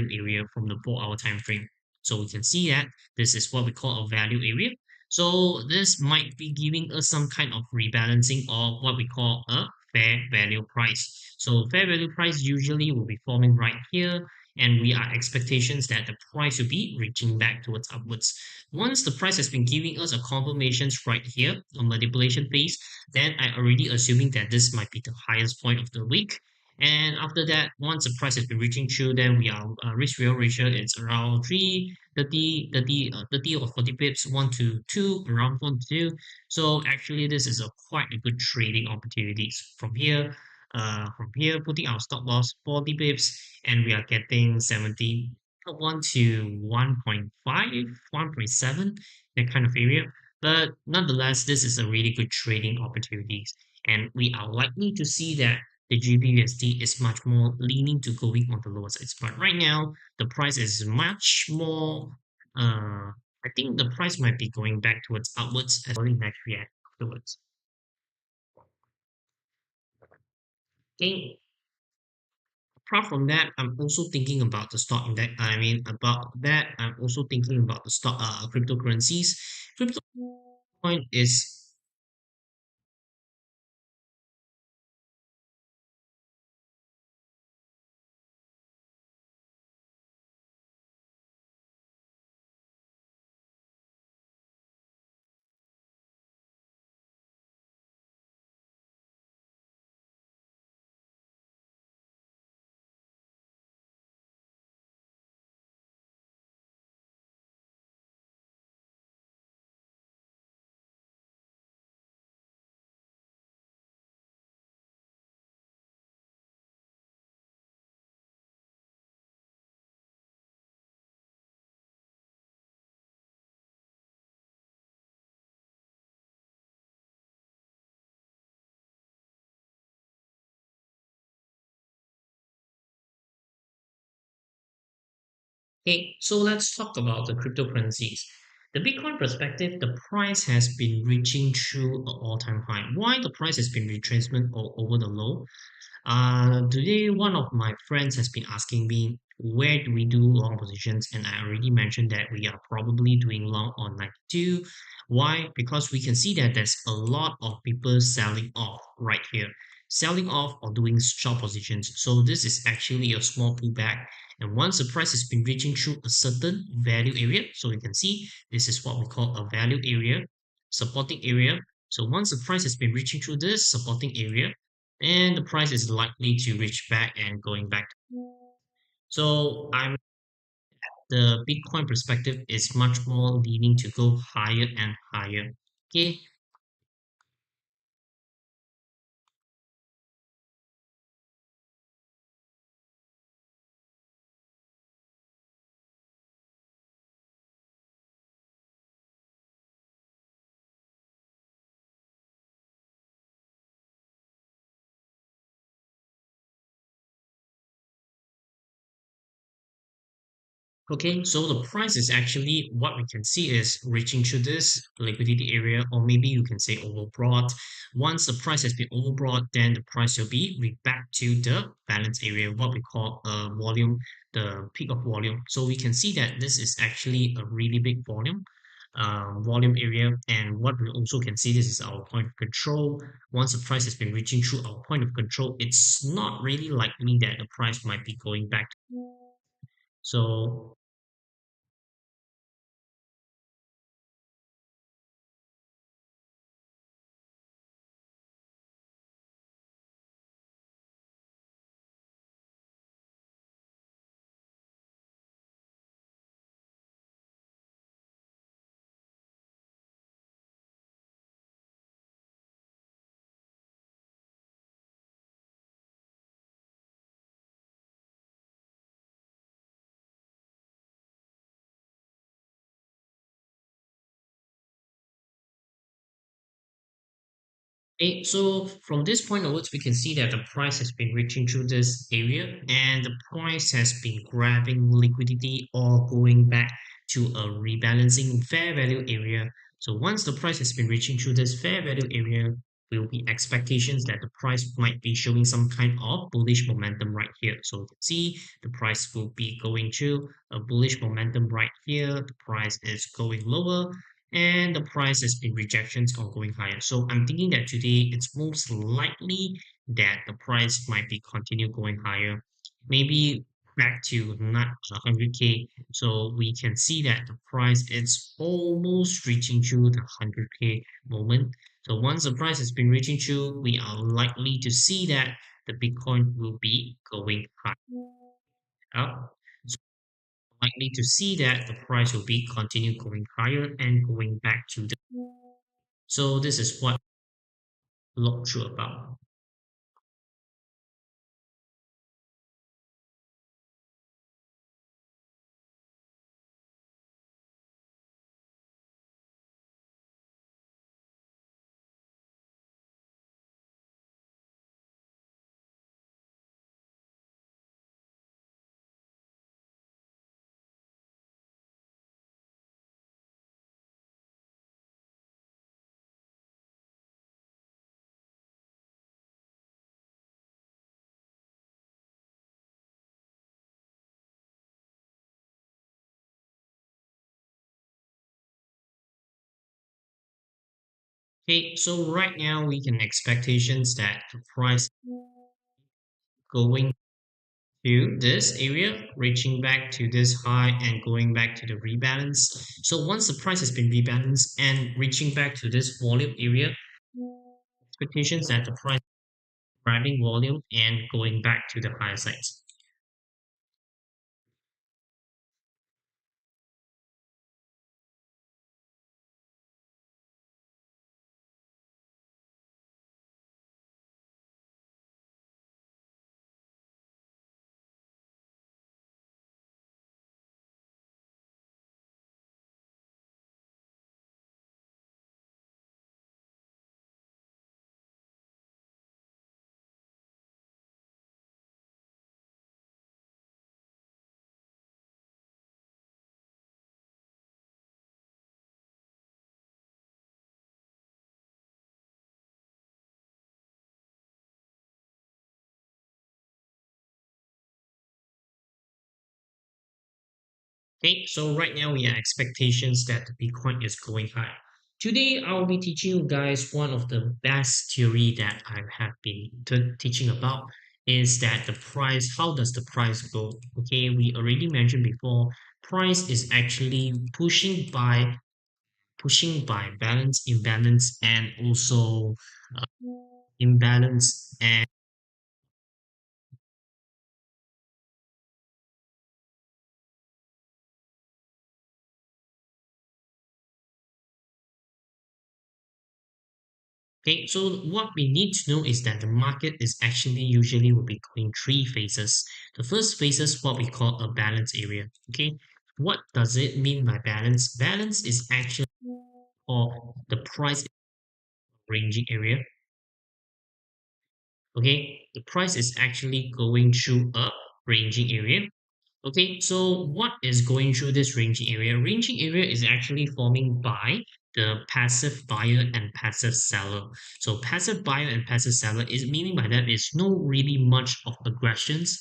value area from the 4-hour time frame. So we can see that this is what we call a value area. So this might be giving us some kind of rebalancing or what we call a fair value price. So fair value price usually will be forming right here, and we are expectations that the price will be reaching back towards upwards. Once the price has been giving us a confirmations right here, a manipulation phase, then I already assuming that this might be the highest point of the week. And after that, once the price has been reaching through, then we are risk reward ratio it's around 3, 30 or 40 pips, 1 to 2, around 1 to 2. So actually, this is a quite a good trading opportunities from here. From here, putting our stop loss 40 pips, and we are getting 70, 1 to 1.5, 1.7, that kind of area. But nonetheless, this is a really good trading opportunities, and we are likely to see that the GBUSD is much more leaning to going on the lower sides. But right now, the price is much more. I think the price might be going back towards upwards as well in next react afterwards. Okay. Apart from that, I'm also thinking about the stock index. I mean, about that, I'm also thinking about the stock, cryptocurrencies. Crypto coin is okay. So let's talk about the cryptocurrencies. The Bitcoin perspective, the price has been reaching through an all-time high. Why the price has been retracement or over the low? Today, one of my friends has been asking me where do we do long positions, and I already mentioned that we are probably doing long on 92. Why? Because we can see that there's a lot of people selling off right here, selling off or doing short positions. So this is actually a small pullback. And once the price has been reaching through a certain value area, so you can see this is what we call a value area, supporting area. So once the price has been reaching through this supporting area, and the price is likely to reach back and going back. So I'm the Bitcoin perspective is much more leaning to go higher and higher. Okay, okay, so the price is actually what we can see is reaching to this liquidity area, or maybe you can say overbought. Once the price has been overbought, then the price will be back to the balance area, what we call volume, the peak of volume. So we can see that this is actually a really big volume area, and what we also can see this is our point of control. Once the price has been reaching through our point of control, it's not really likely that the price might be going back. So okay, so from this point onwards, we can see that the price has been reaching through this area, and the price has been grabbing liquidity or going back to a rebalancing fair value area. So once the price has been reaching through this fair value area, will be expectations that the price might be showing some kind of bullish momentum right here. So you can see the price will be going through a bullish momentum right here. The price is going lower and the price has been rejections or going higher. So I'm thinking that today it's most likely that the price might be continue going higher, maybe back to not 100k. So we can see that the price is almost reaching through the 100k moment. So once the price has been reaching through, we are likely to see that the Bitcoin will be going up. So likely to see that the price will be continue going higher and going back to the. So this is what look through about. Okay, so right now we can expectations that the price going to this area, reaching back to this high and going back to the rebalance. So once the price has been rebalanced and reaching back to this volume area, expectations that the price grabbing volume and going back to the higher sides. Okay, so right now we have expectations that the Bitcoin is going high. Today I'll be teaching you guys one of the best theory that I have been teaching about is that the price, how does the price go? Okay, we already mentioned before, price is actually pushing by balance, imbalance, and also uh, imbalance and. Okay, so what we need to know is that the market is actually usually will be going three phases. The first phase is what we call a balance area. Okay, what does it mean by balance? Balance is actually or the price ranging area. Okay, the price is actually going through a ranging area. Okay, so what is going through this ranging area? Ranging area is actually forming by the passive buyer and passive seller. So passive buyer and passive seller is meaning by that is no really much of aggressions,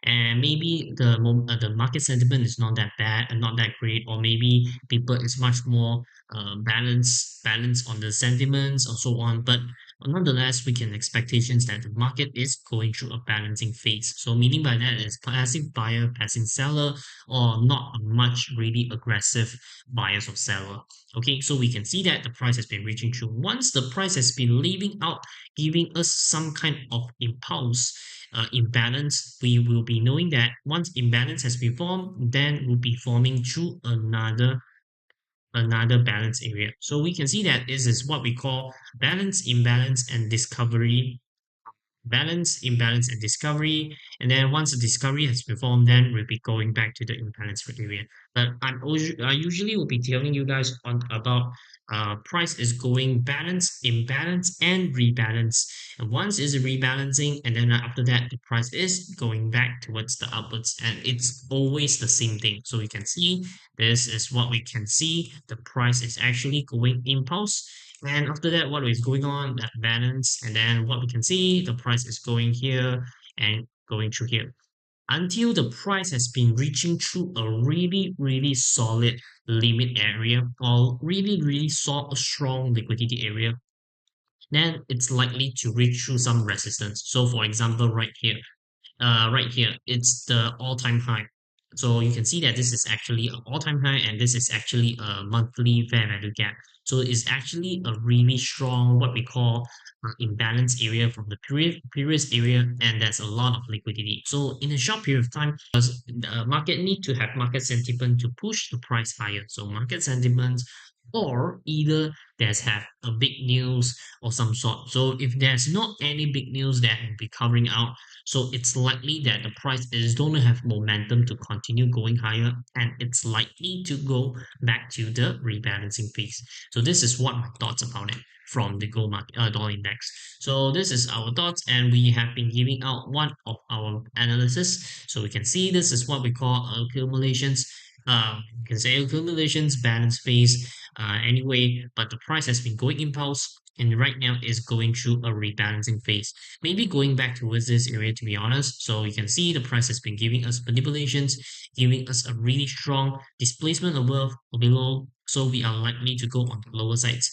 and maybe the market sentiment is not that bad and not that great, or maybe people is much more balance on the sentiments or so on. But nonetheless, we can expectations that the market is going through a balancing phase. So meaning by that is passive buyer, passive seller, or not much really aggressive buyers or seller. Okay, so we can see that the price has been reaching through. Once the price has been leaving out, giving us some kind of impulse, imbalance, we will be knowing that once imbalance has been formed, then we'll be forming through another balance area. So we can see that this is what we call balance, imbalance, and discovery. Balance, imbalance, and discovery. And then once the discovery has been formed, then we'll be going back to the imbalance area. But I usually will be telling you guys on about price is going balance, imbalance, and rebalance. And once is rebalancing, and then after that, the price is going back towards the upwards, and it's always the same thing. So you can see This is what we can see. The price is actually going impulse. And after that, what is going on? That balance. And then what we can see, the price is going here and going through here until the price has been reaching through a really, really solid limit area or really, really strong liquidity area, then it's likely to reach through some resistance. So for example, right here, it's the all-time high. So you can see that this is actually an all-time high and this is actually a monthly fair value gap. So it's actually a really strong, what we call imbalance area from the previous area, and there's a lot of liquidity. So in a short period of time, because the market need to have market sentiment to push the price higher. So market sentiments or either there's have a big news or some sort. So if there's not any big news that will be covering out, so it's likely that the price is going to have momentum to continue going higher and it's likely to go back to the rebalancing phase. So this is what my thoughts about it from the gold market dollar index. So this is our thoughts and we have been giving out one of our analysis. So we can see this is what we call accumulations. You can say accumulations balance phase anyway, but the price has been going impulse and right now is going through a rebalancing phase, maybe going back towards this area to be honest. So you can see the price has been giving us manipulations, giving us a really strong displacement above or below, so we are likely to go on the lower sides.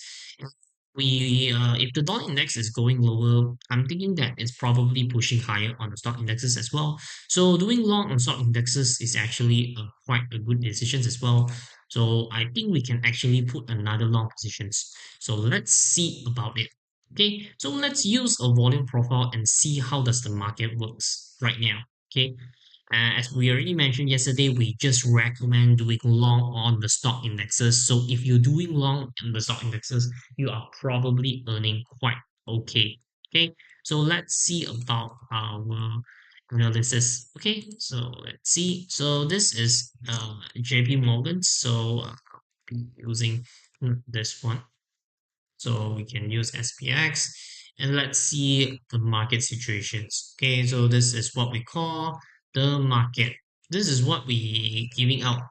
We if the dollar index is going lower, I'm thinking that it's probably pushing higher on the stock indexes as well. So doing long on stock indexes is actually quite a good decision as well. So I think we can actually put another long positions. So let's see about it. Okay, so let's use a volume profile and see how does the market works right now. Okay, as we already mentioned yesterday, we just recommend doing long on the stock indexes. So if you're doing long on the stock indexes, you are probably earning quite okay. Okay, so let's see about our analysis. Okay, so let's see. So this is JP Morgan. So I'll be using this one. So we can use SPX and let's see the market situations. Okay, so this is what we call the market. This is what we giving out.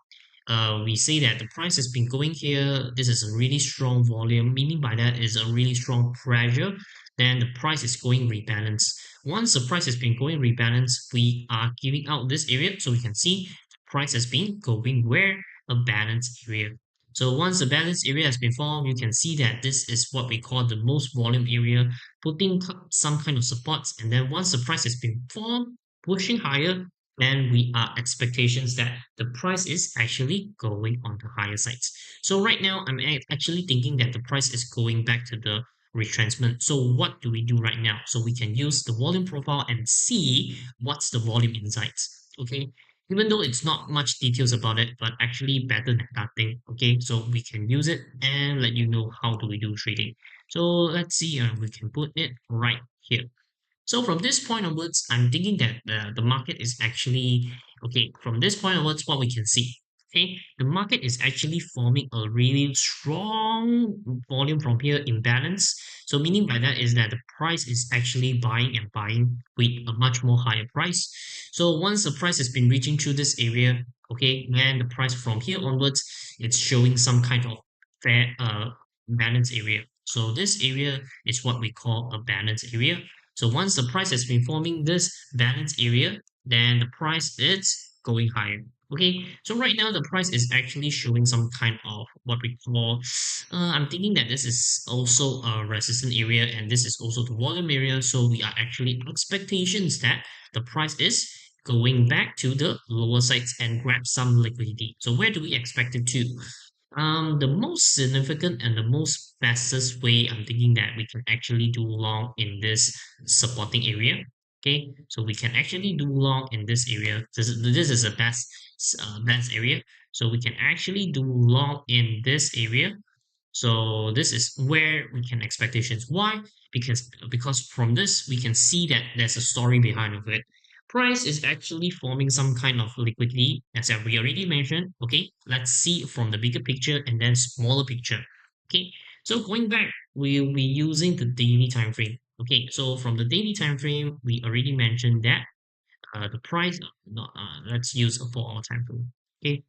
We say that the price has been going here. This is a really strong volume, meaning by that is a really strong pressure. Then the price is going rebalance. Once the price has been going rebalance, we are giving out this area. So we can see the price has been going where a balance area. So once the balance area has been formed, you can see that this is what we call the most volume area, putting some kind of supports. And then once the price has been formed, pushing higher, then we are expectations that the price is actually going on the higher sides. So right now, I'm actually thinking that the price is going back to the retracement. So what do we do right now? So we can use the volume profile and see what's the volume insights. Okay, even though it's not much details about it, but actually better than nothing. Okay, so we can use it and let you know how do we do trading. So let's see, we can put it right here. So from this point onwards, I'm thinking that the market is actually, okay, from this point onwards, what we can see, okay, the market is actually forming a really strong volume from here imbalance. So meaning by that is that the price is actually buying and buying with a much more higher price. So once the price has been reaching through this area, okay, then the price from here onwards, it's showing some kind of fair balance area. So this area is what we call a balance area. So once the price has been forming this balance area, then the price is going higher. Okay, so right now the price is actually showing some kind of what we call, I'm thinking that this is also a resistant area and this is also the volume area. So we are actually expectations that the price is going back to the lower sides and grab some liquidity. So where do we expect it to? The most significant and the most fastest way I'm thinking that we can actually do long in this supporting area. Okay, so we can actually do long in this area. This is the best area. So we can actually do long in this area. So this is where we can expectations. Why? Because from this we can see that there's a story behind of it. Price is actually forming some kind of liquidity, as we already mentioned. Okay, let's see from the bigger picture and then smaller picture. Okay, so going back, we'll be using the daily time frame. Okay, so from the daily time frame, we already mentioned that the price. Let's use a 4-hour time frame. Okay,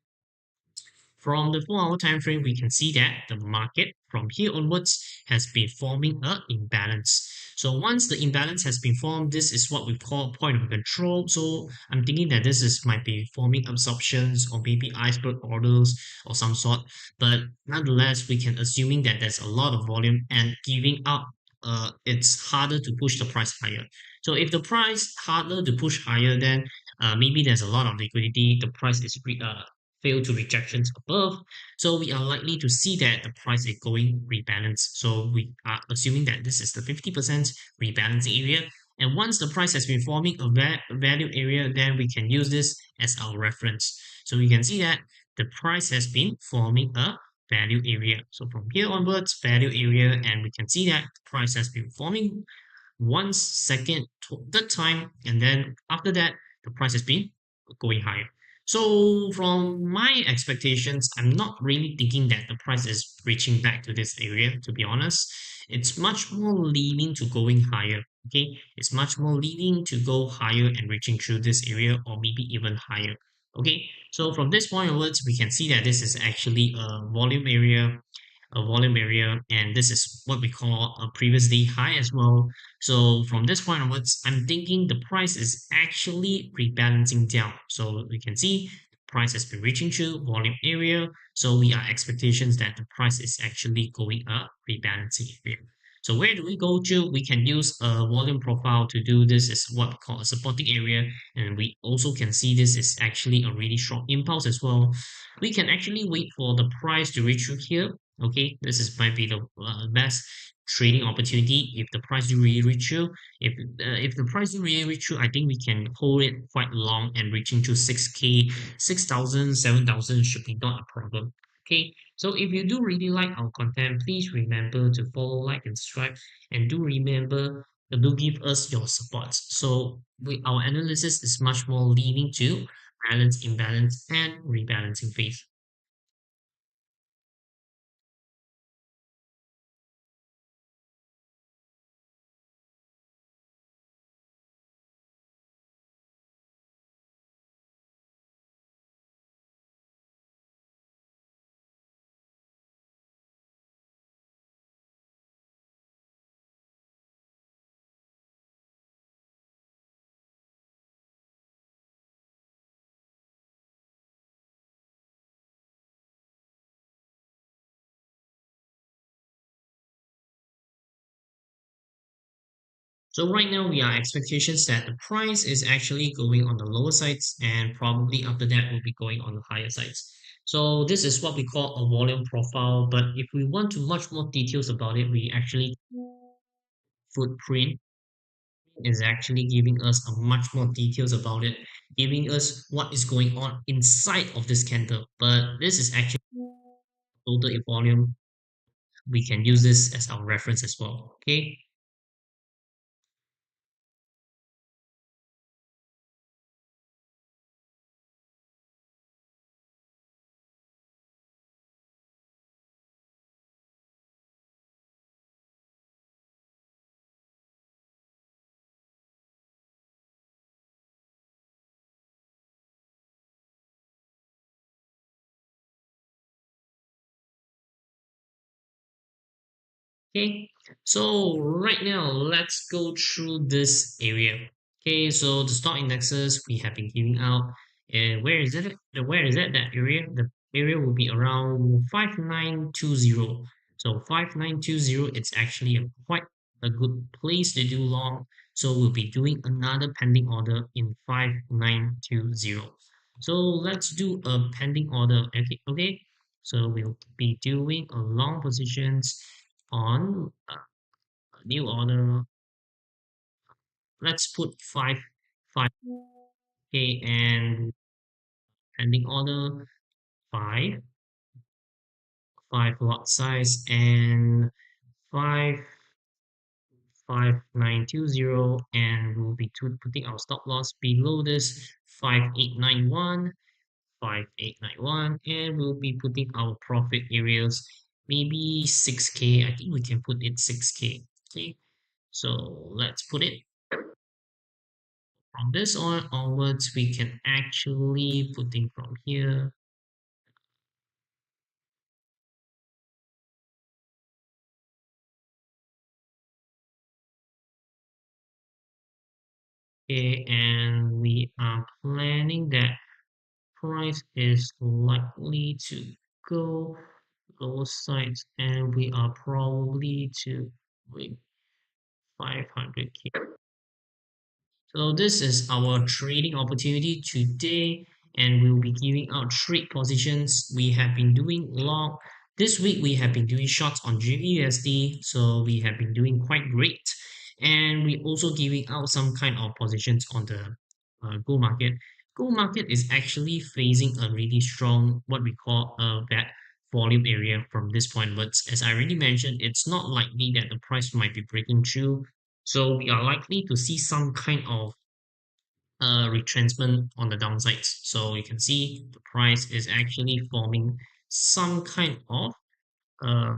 from the 4-hour time frame, we can see that the market from here onwards has been forming a imbalance. So once the imbalance has been formed, this is what we call point of control. So I'm thinking that this is might be forming absorptions or maybe iceberg orders or some sort. But nonetheless, we can assuming that there's a lot of volume and giving up. It's harder to push the price higher. So if the price harder to push higher, then maybe there's a lot of liquidity. The price is fail to rejections above. So we are likely to see that the price is going rebalance. So we are assuming that this is the 50% rebalancing area. And once the price has been forming a value area, then we can use this as our reference. So we can see that the price has been forming a value area. So from here onwards, value area, and we can see that the price has been forming once, second, third time, and then after that, the price has been going higher. So from my expectations, I'm not really thinking that the price is reaching back to this area, to be honest. It's much more leaning to going higher. Okay, it's much more leaning to go higher and reaching through this area or maybe even higher. Okay, so from this point onwards, we can see that this is actually a volume area, and this is what we call a previous day high as well. So from this point onwards, I'm thinking the price is actually rebalancing down. So we can see the price has been reaching through volume area. So we are expectations that the price is actually going up, rebalancing area. So where do we go to? We can use a volume profile to do this is what we call a supporting area. And we also can see this is actually a really strong impulse as well. We can actually wait for the price to reach through here. Okay, this is might be the best trading opportunity if the price do really reach you. If the price do really reach you, I think we can hold it quite long and reaching to 6K, 6,000, 7,000 should be not a problem. Okay, so if you do really like our content, please remember to follow, like, and subscribe, and do remember do give us your support. So our analysis is much more leaning to balance, imbalance, and rebalancing phase. So right now we are expectations that the price is actually going on the lower sides and probably after that will be going on the higher sides. So this is what we call a volume profile. But if we want to much more details about it, we actually footprint is actually giving us a much more details about it, giving us what is going on inside of this candle. But this is actually total volume. We can use this as our reference as well. Okay. Okay, so right now let's go through this area. Okay, so the stock indexes we have been giving out, and where is it? Where is it? That area? The area will be around 5920. So 5920, it's actually quite a good place to do long. So we'll be doing another pending order in 5920. So let's do a pending order. Okay, okay. So we'll be doing a long positions on a new order. Let's put 5, okay, and pending order 5, 5 lot size, and 55920, and we'll be putting our stop loss below this 5891, 5891, and we'll be putting our profit areas maybe 6K. I think we can put it 6K. Okay, so let's put it. From this on onwards, we can actually putting from here Okay, and we are planning that price is likely to go lower sides, and we are probably to wait 500K. So this is our trading opportunity today, and we'll be giving out trade positions. We have been doing long. This week we have been doing shorts on GBUSD, so we have been doing quite great. And we also giving out some kind of positions on the gold market. Gold market is actually facing a really strong, what we call that volume area from this point onwards. As I already mentioned, it's not likely that the price might be breaking through, so we are likely to see some kind of retrenchment on the downsides. So you can see the price is actually forming some kind of uh,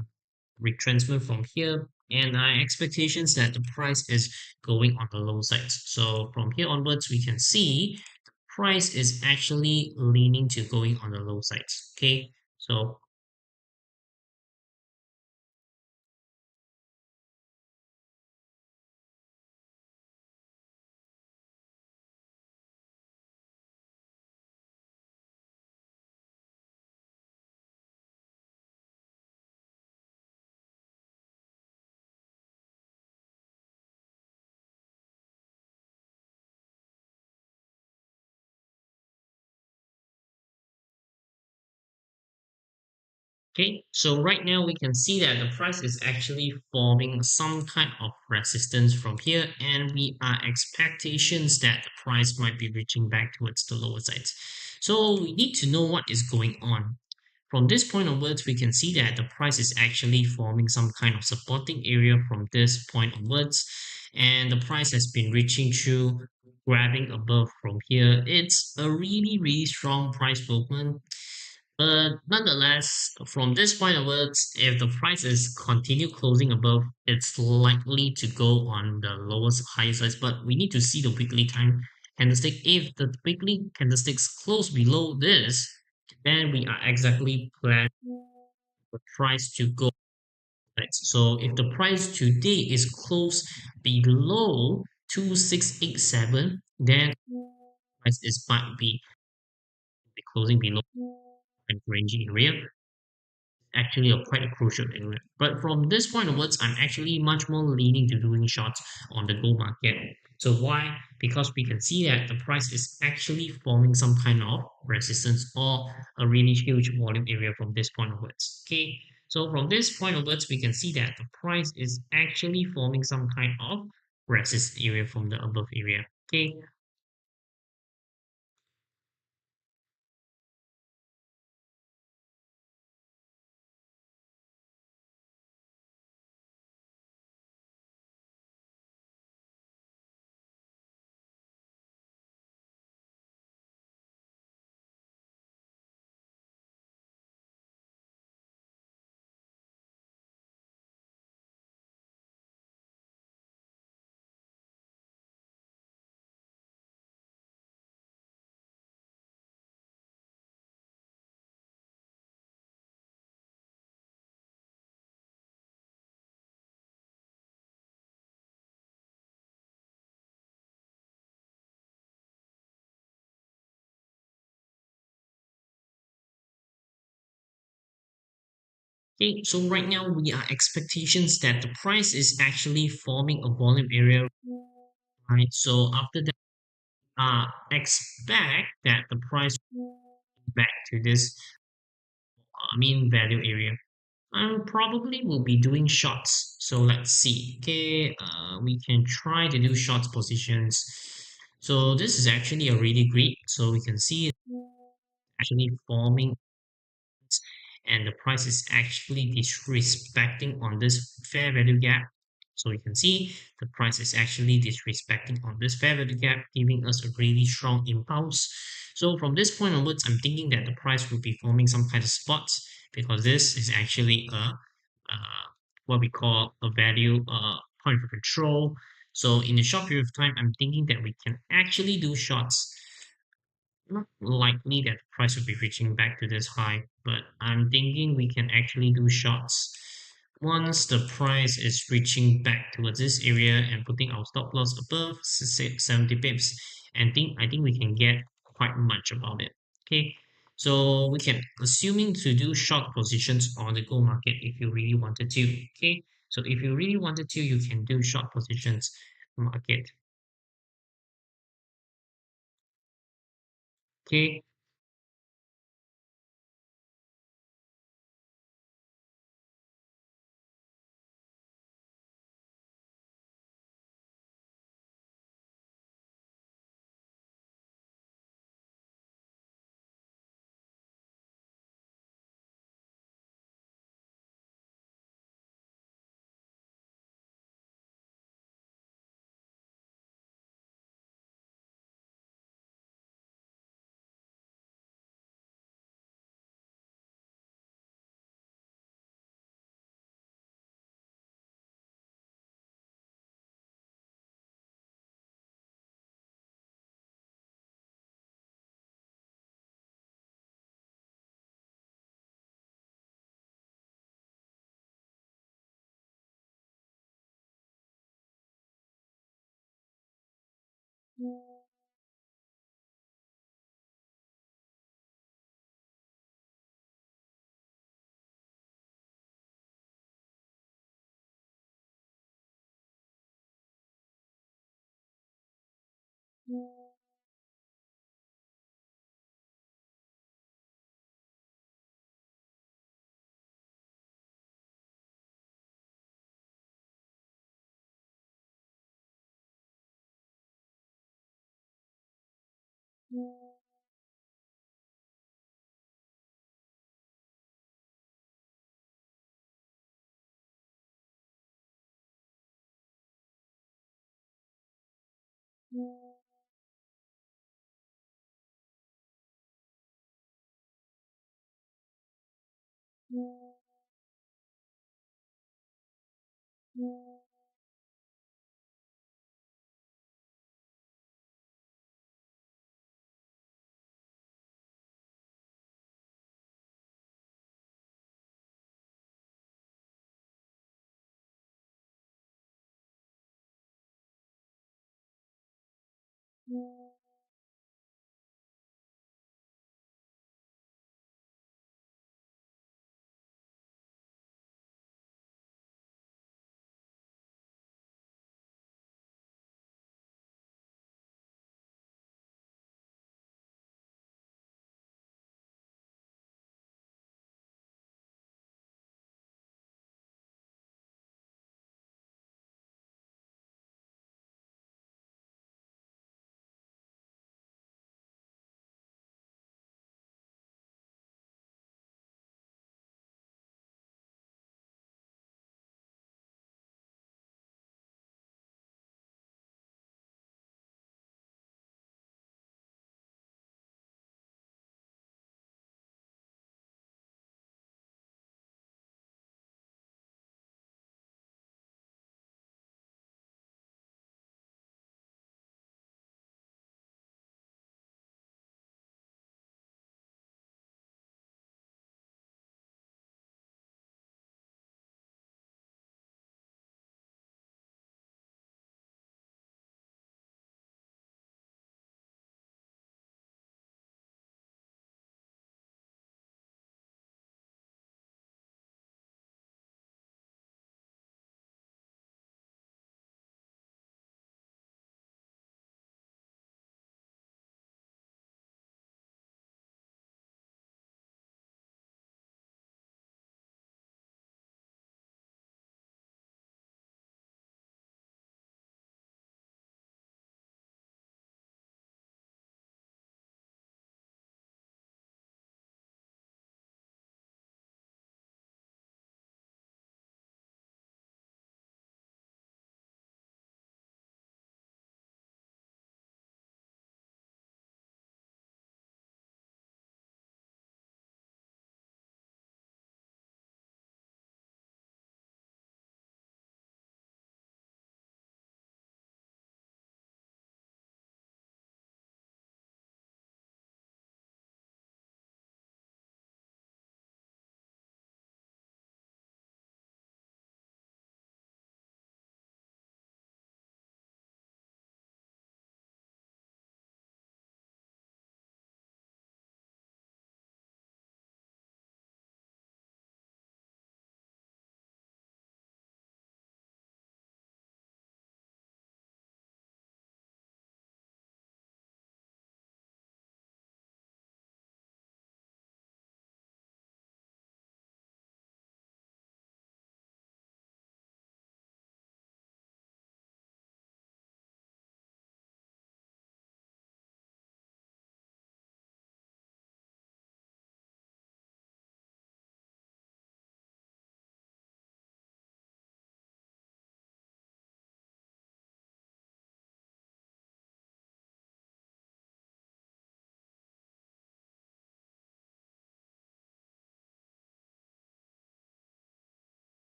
retrenchment from here, and our expectations that the price is going on the low sides. So from here onwards, we can see the price is actually leaning to going on the low sides. Okay, so okay, so right now we can see that the price is actually forming some kind of resistance from here, and we are expectations that the price might be reaching back towards the lower sides. So we need to know what is going on. From this point onwards, we can see that the price is actually forming some kind of supporting area from this point onwards, and the price has been reaching through, grabbing above from here. It's a really, really strong price movement. But nonetheless, from this point onwards, if the prices continue closing above, it's likely to go on the lowest higher size. But we need to see the weekly time candlestick. If the weekly candlesticks close below this, then we are exactly planning the price to go. Right? So if the price today is close below 2687, then price is might be closing below and ranging area, actually a quite a crucial area. But from this point onwards, I'm actually much more leaning to doing shorts on the gold market. So why? Because we can see that the price is actually forming some kind of resistance or a really huge volume area from this point onwards. Okay. So from this point onwards, we can see that the price is actually forming some kind of resistance area from the above area. Okay. Okay, so right now we are expectations that the price is actually forming a volume area, right? So after that, expect that the price back to this mean value area. I probably will be doing shorts. So let's see. Okay, we can try to do shorts positions. So this is actually a really great. So we can see it actually forming, and the price is actually disrespecting on this fair value gap. So you can see the price is actually disrespecting on this fair value gap, giving us a really strong impulse. So from this point onwards, I'm thinking that the price will be forming some kind of spots, because this is actually a what we call a value point of control. So in a short period of time, I'm thinking that we can actually do shorts. Not likely that the price will be reaching back to this high, but I'm thinking we can actually do shorts Once the price is reaching back towards this area and putting our stop loss above 70 pips, and I think we can get quite much about it. Okay, so we can assuming to do short positions on the gold market if you really wanted to. Okay, so if you really wanted to, you can do short positions market. Okay,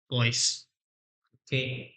voice. Okay.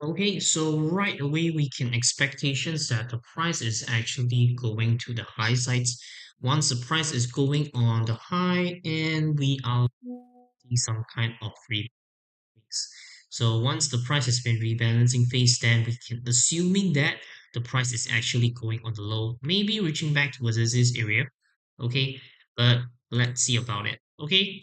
Okay, so right away we can expectations that the price is actually going to the high sides. Once the price is going on the high and we are see some kind of rebalancing. So once the price has been rebalancing phase, then we can assuming that the price is actually going on the low, maybe reaching back towards this area. Okay, but let's see about it. Okay.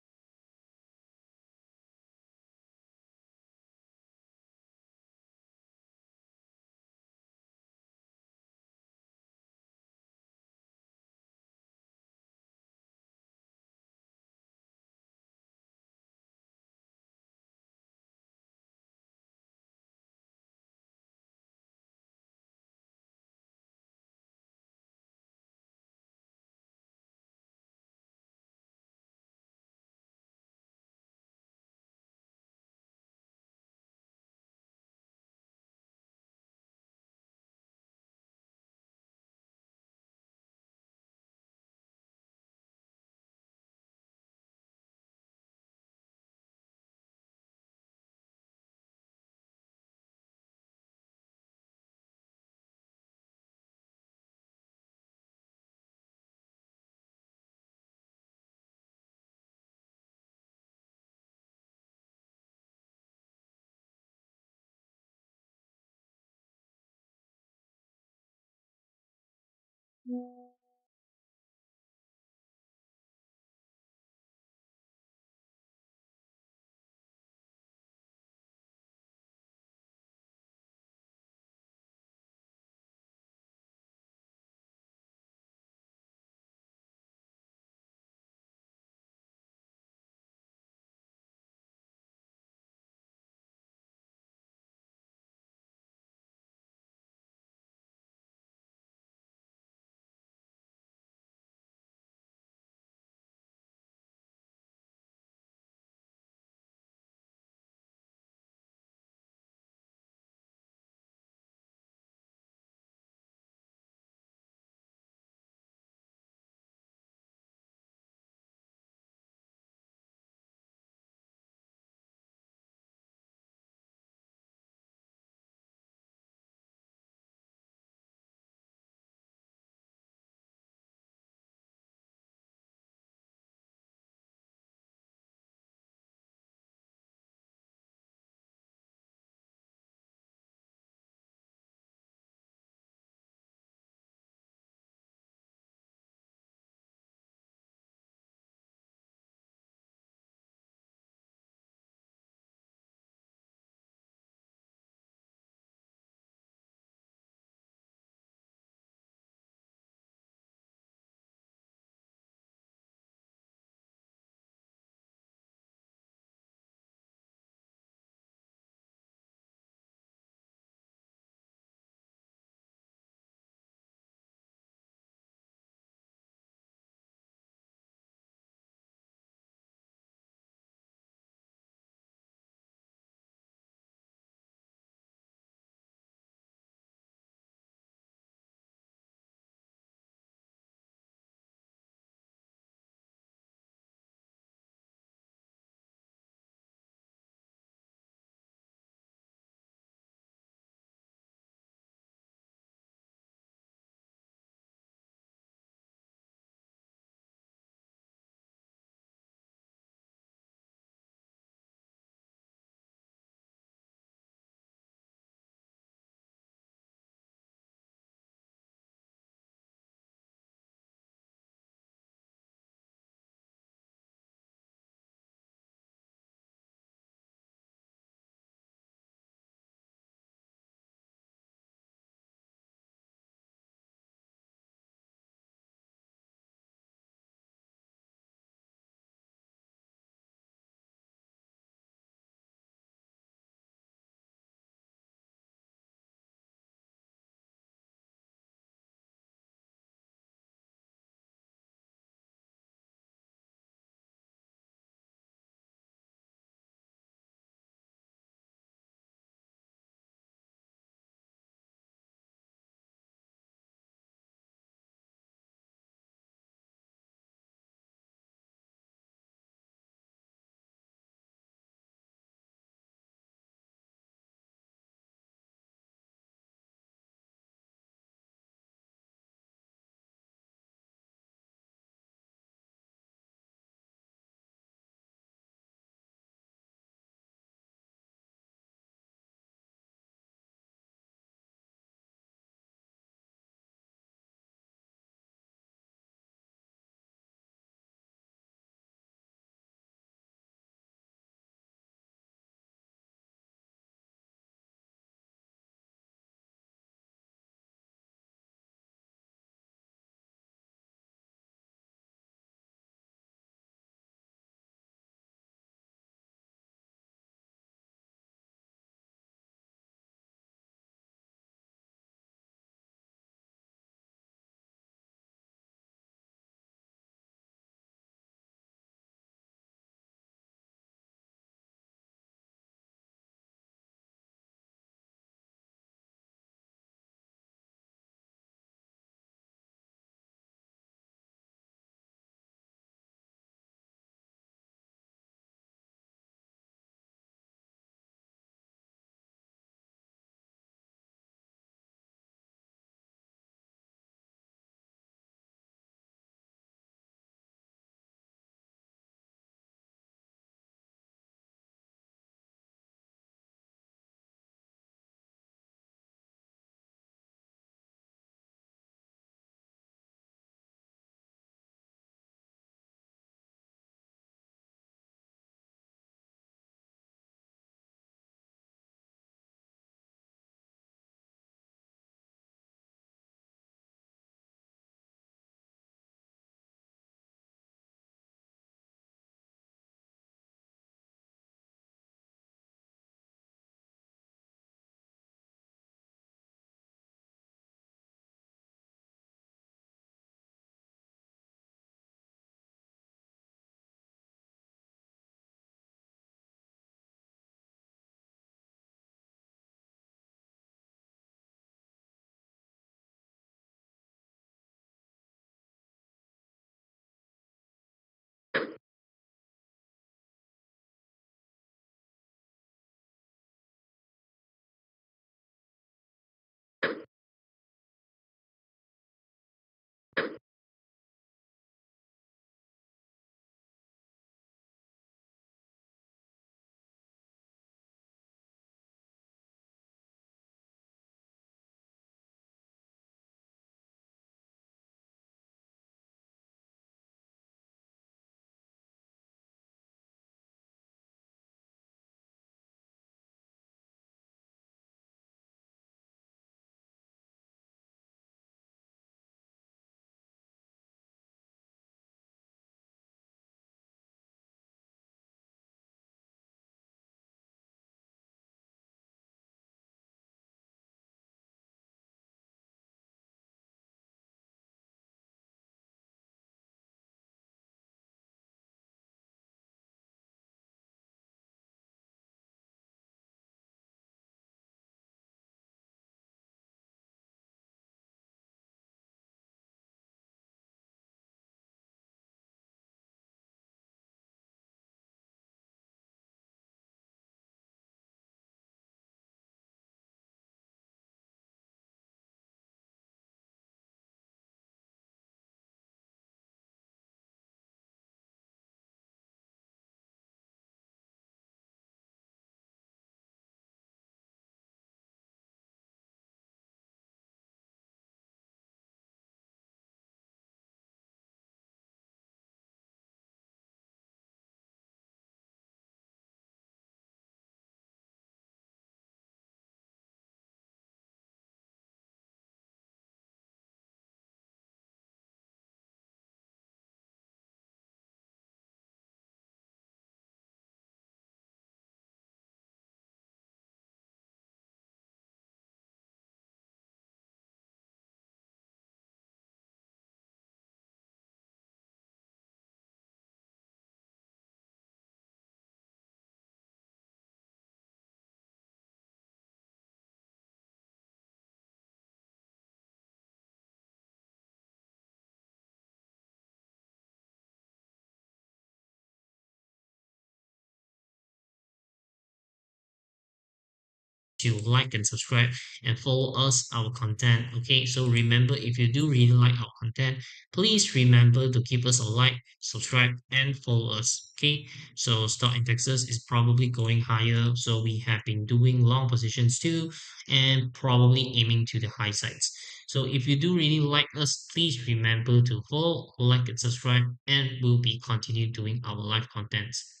to like and subscribe and follow us, our content. Okay, so remember, if you do really like our content, please remember to give us a like, subscribe, and follow us. Okay, so stock indexes is probably going higher. So we have been doing long positions too, and probably aiming to the high sides. So if you do really like us, please remember to follow, like, and subscribe, and we'll be continue doing our live contents.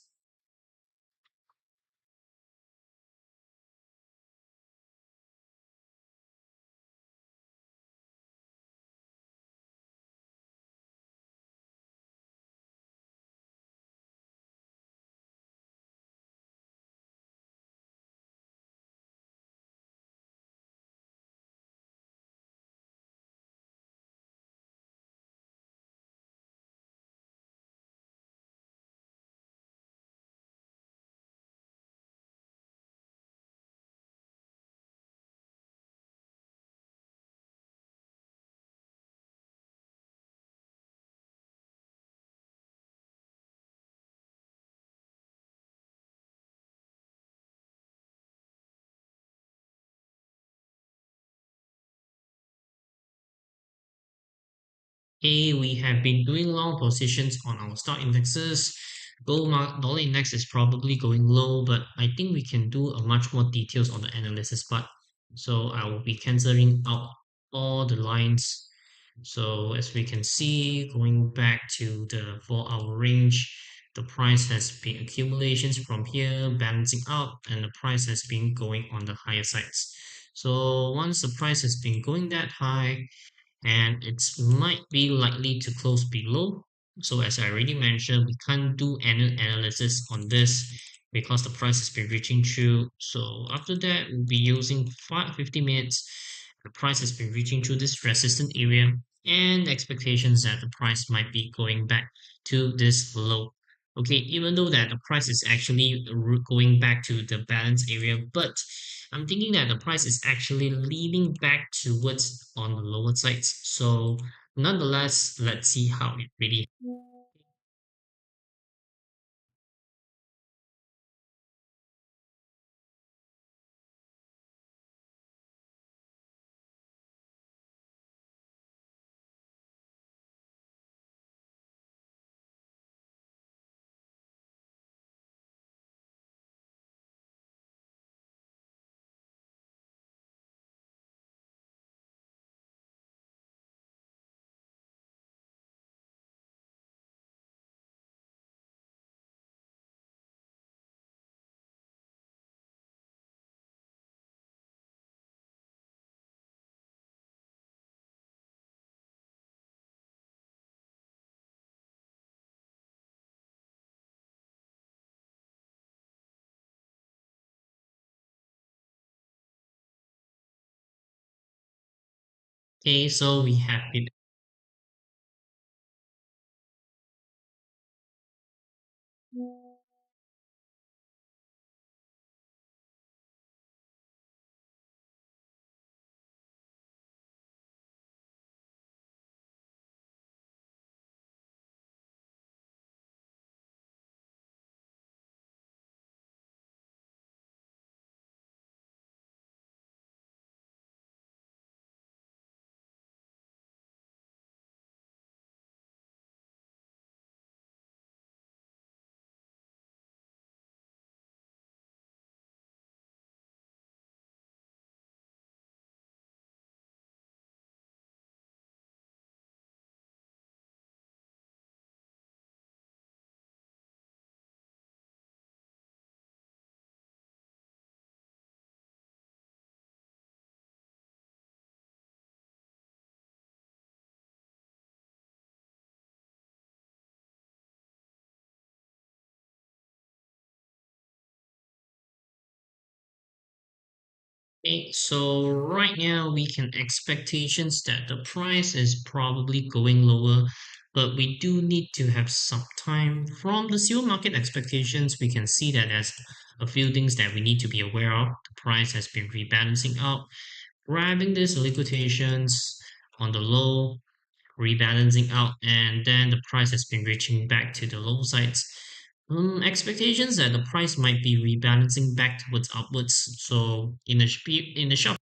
Okay, we have been doing long positions on our stock indexes. Dollar index is probably going low, but I think we can do a much more details on the analysis part. So I will be canceling out all the lines. So as we can see, going back to the 4 hour range, the price has been accumulations from here, balancing out, and the price has been going on the higher sides. So once the price has been going that high, and it's might be likely to close below. So as I already mentioned, we can't do any analysis on this because the price has been reaching through. So after that, we'll be using 50 minutes. The price has been reaching through this resistant area and expectations that the price might be going back to this low. Okay, even though that the price is actually going back to the balance area, but I'm thinking that the price is actually leaning back towards on the lower sides. So nonetheless, let's see how it really. Okay, so we have it. Okay, so right now we can expectations that the price is probably going lower, but we do need to have some time. From the silver market expectations, we can see that there's a few things that we need to be aware of. The price has been rebalancing out, grabbing these liquidations on the low, rebalancing out, and then the price has been reaching back to the low sides. Expectations that the price might be rebalancing back towards upwards. So in the short,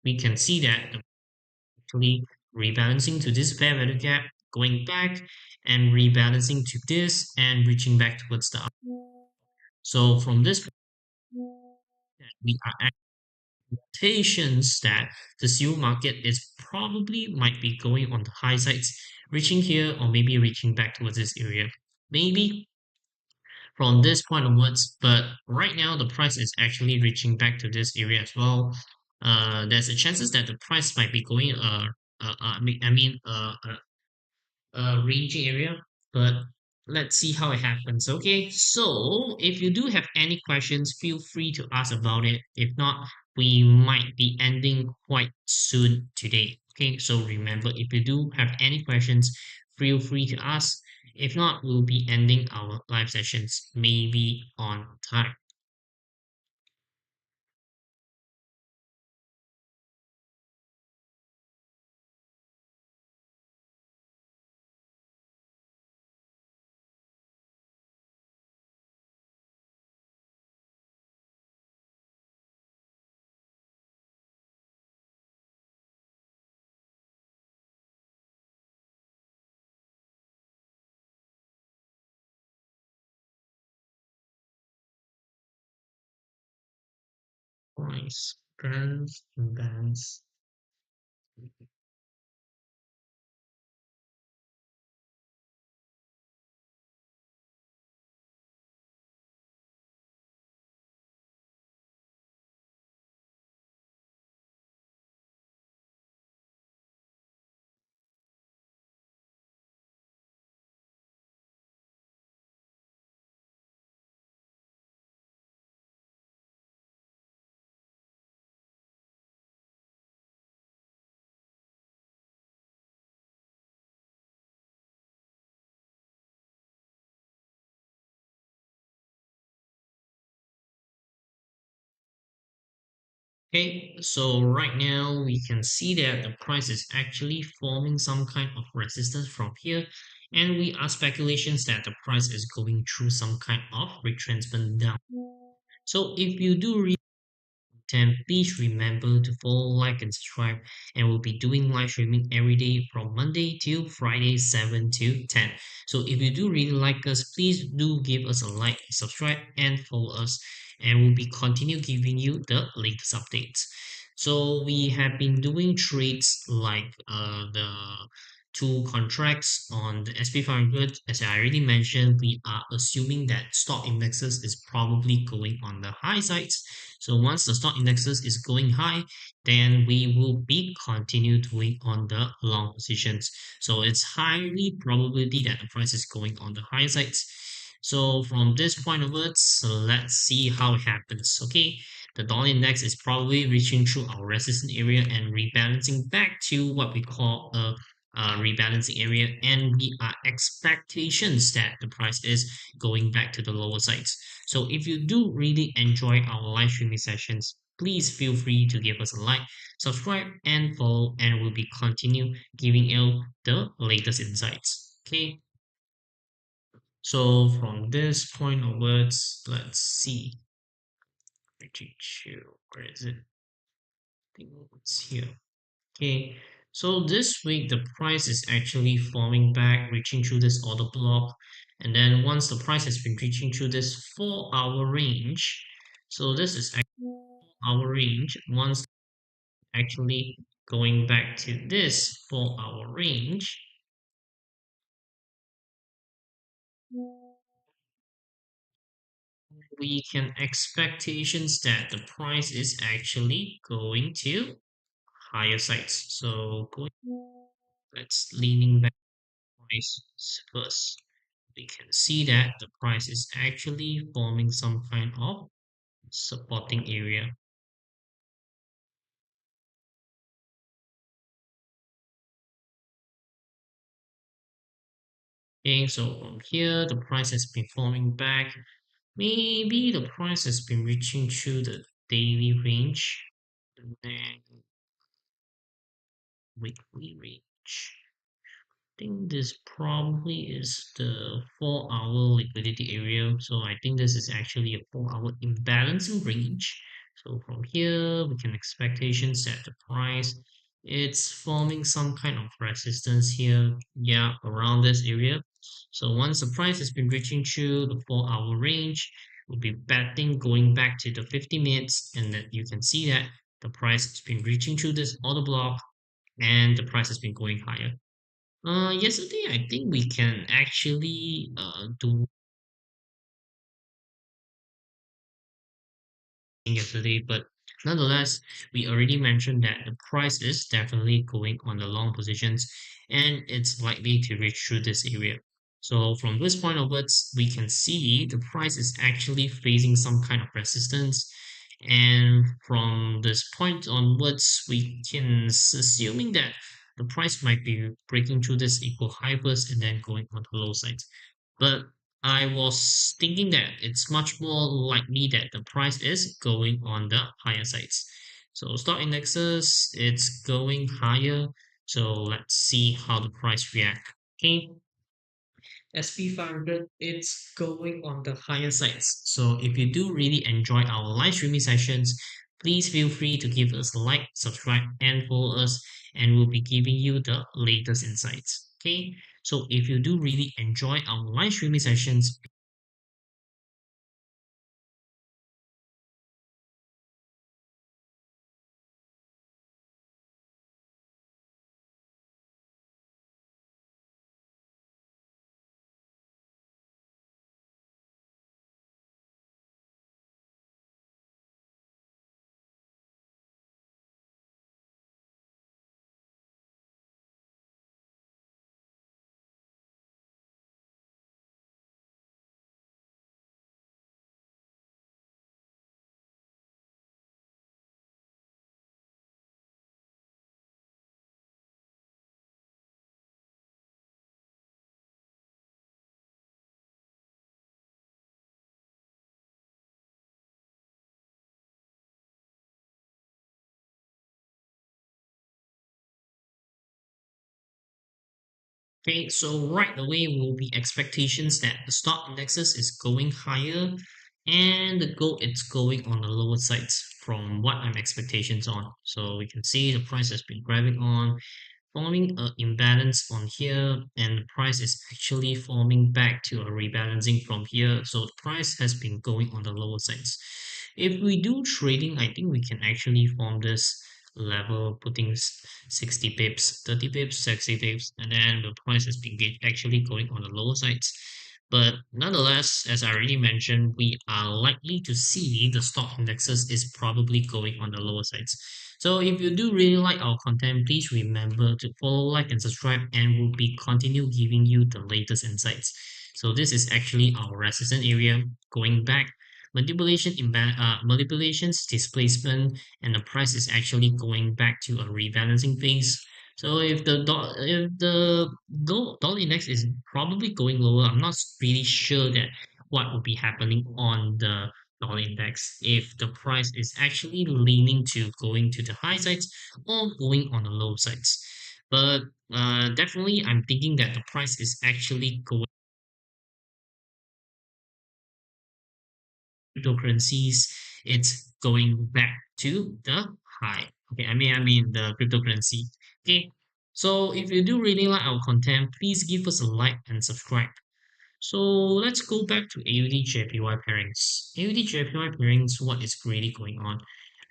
we can see that the actually rebalancing to this fair value gap, going back and rebalancing to this and reaching back towards the up. So from this, we are expectations that the SEO market is probably might be going on the high sides, reaching here or maybe reaching back towards this area. Maybe from this point onwards, but right now the price is actually reaching back to this area as well. There's a chances that the price might be going ranging area, but let's see how it happens. Okay, so if you do have any questions, feel free to ask about it. If not, we might be ending quite soon today. Okay, so remember, if you do have any questions, feel free to ask. If not, we'll be ending our live sessions maybe on time. Price, trends, bands. Okay, so right now we can see that the price is actually forming some kind of resistance from here, and we are speculations that the price is going through some kind of retracement down. So if you do read, then please remember to follow, like, and subscribe. And we'll be doing live streaming every day from Monday till Friday, 7 to 10. So if you do really like us, please do give us a like, subscribe, and follow us. And we'll be continue giving you the latest updates. So we have been doing trades like the two contracts on the SP 500. As I already mentioned, we are assuming that stock indexes is probably going on the high sides. So once the stock indexes is going high, then we will be continue doing on the long positions. So it's highly probability that the price is going on the high sides. So from this point onwards, let's see how it happens. Okay, the dollar index is probably reaching through our resistance area and rebalancing back to what we call a rebalancing area, and we are expectations that the price is going back to the lower sides. So if you do really enjoy our live streaming sessions, please feel free to give us a like, subscribe, and follow, and we'll be continue giving you the latest insights. Okay, so from this point onwards, let's see. Where is it? I think it's here. Okay, so this week the price is actually forming back, reaching through this order block, and then once the price has been reaching through this 4 hour range, so this is our range. Once actually going back to this 4 hour range, we can expectations that the price is actually going to higher sides. So going, let's leaning back price first. We can see that the price is actually forming some kind of supporting area. Okay, so from here, the price has been forming back. Maybe the price has been reaching through the daily range and then weekly range. think this probably is the 4 hour liquidity area. So I think this is actually a 4 hour imbalancing range. So from here, we can expectation set the price. It's forming some kind of resistance here. Yeah, around this area. So once the price has been reaching through the 4 hour range, we'll be betting going back to the 50 minutes, and then you can see that the price has been reaching through this order block and the price has been going higher. Yesterday I think we can actually do yesterday, but nonetheless, we already mentioned that the price is definitely going on the long positions and it's likely to reach through this area. So from this point onwards, we can see the price is actually facing some kind of resistance. And from this point onwards, we can assuming that the price might be breaking through this equal high first and then going on the low side. But I was thinking that it's much more likely that the price is going on the higher sides. So stock indexes, it's going higher. So let's see how the price react. Okay, SP 500, it's going on the higher sides. So if you do really enjoy our live streaming sessions, please feel free to give us a like, subscribe, and follow us, and we'll be giving you the latest insights. Okay, so if you do really enjoy our live streaming sessions, okay, so right away will be expectations that the stock indexes is going higher and the gold it's going on the lower sides from what I'm expectations on. So we can see the price has been grabbing on forming an imbalance on here and the price is actually forming back to a rebalancing from here, so the price has been going on the lower sides. If we do trading, I think we can actually form this level putting 60 pips, 30 pips, 60 pips, and then the price has been actually going on the lower sides. But nonetheless, as I already mentioned, we are likely to see the stock indexes is probably going on the lower sides. So if you do really like our content, please remember to follow, like, and subscribe, and we'll be continue giving you the latest insights. So this is actually our resistance area going back. Manipulations, displacement, and the price is actually going back to a rebalancing phase. So if the gold dollar index is probably going lower, I'm not really sure that what will be happening on the dollar index if the price is actually leaning to going to the high sides or going on the low sides. But definitely, I'm thinking that the price is actually going cryptocurrencies. It's going back to the high. Okay, I mean the cryptocurrency. Okay, so if you do really like our content, please give us a like and subscribe. So let's go back to AUD/JPY pairings. AUD/JPY pairings, what is really going on?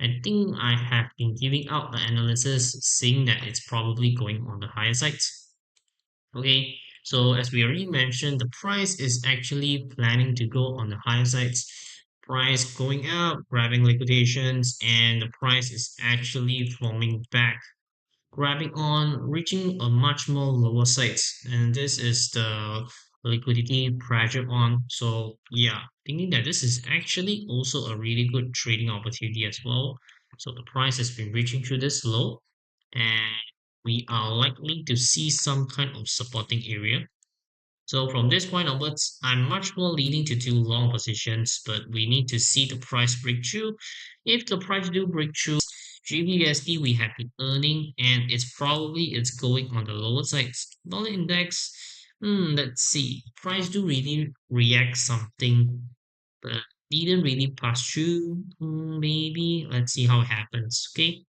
I think I have been giving out the analysis saying that it's probably going on the higher sides. Okay, so as we already mentioned, the price is actually planning to go on the higher sides. Price going up, grabbing liquidations, and the price is actually forming back grabbing on, reaching a much more lower sides. And this is the liquidity pressure on. So yeah, thinking that this is actually also a really good trading opportunity as well. So the price has been reaching through this low and we are likely to see some kind of supporting area. So from this point onwards, I'm much more leaning to do long positions, but we need to see the price breakthrough. If the price do break through, GBUSD we have been earning, and it's going on the lower side. Dollar index, let's see. Price do really react something, but didn't really pass through. Maybe let's see how it happens. Okay,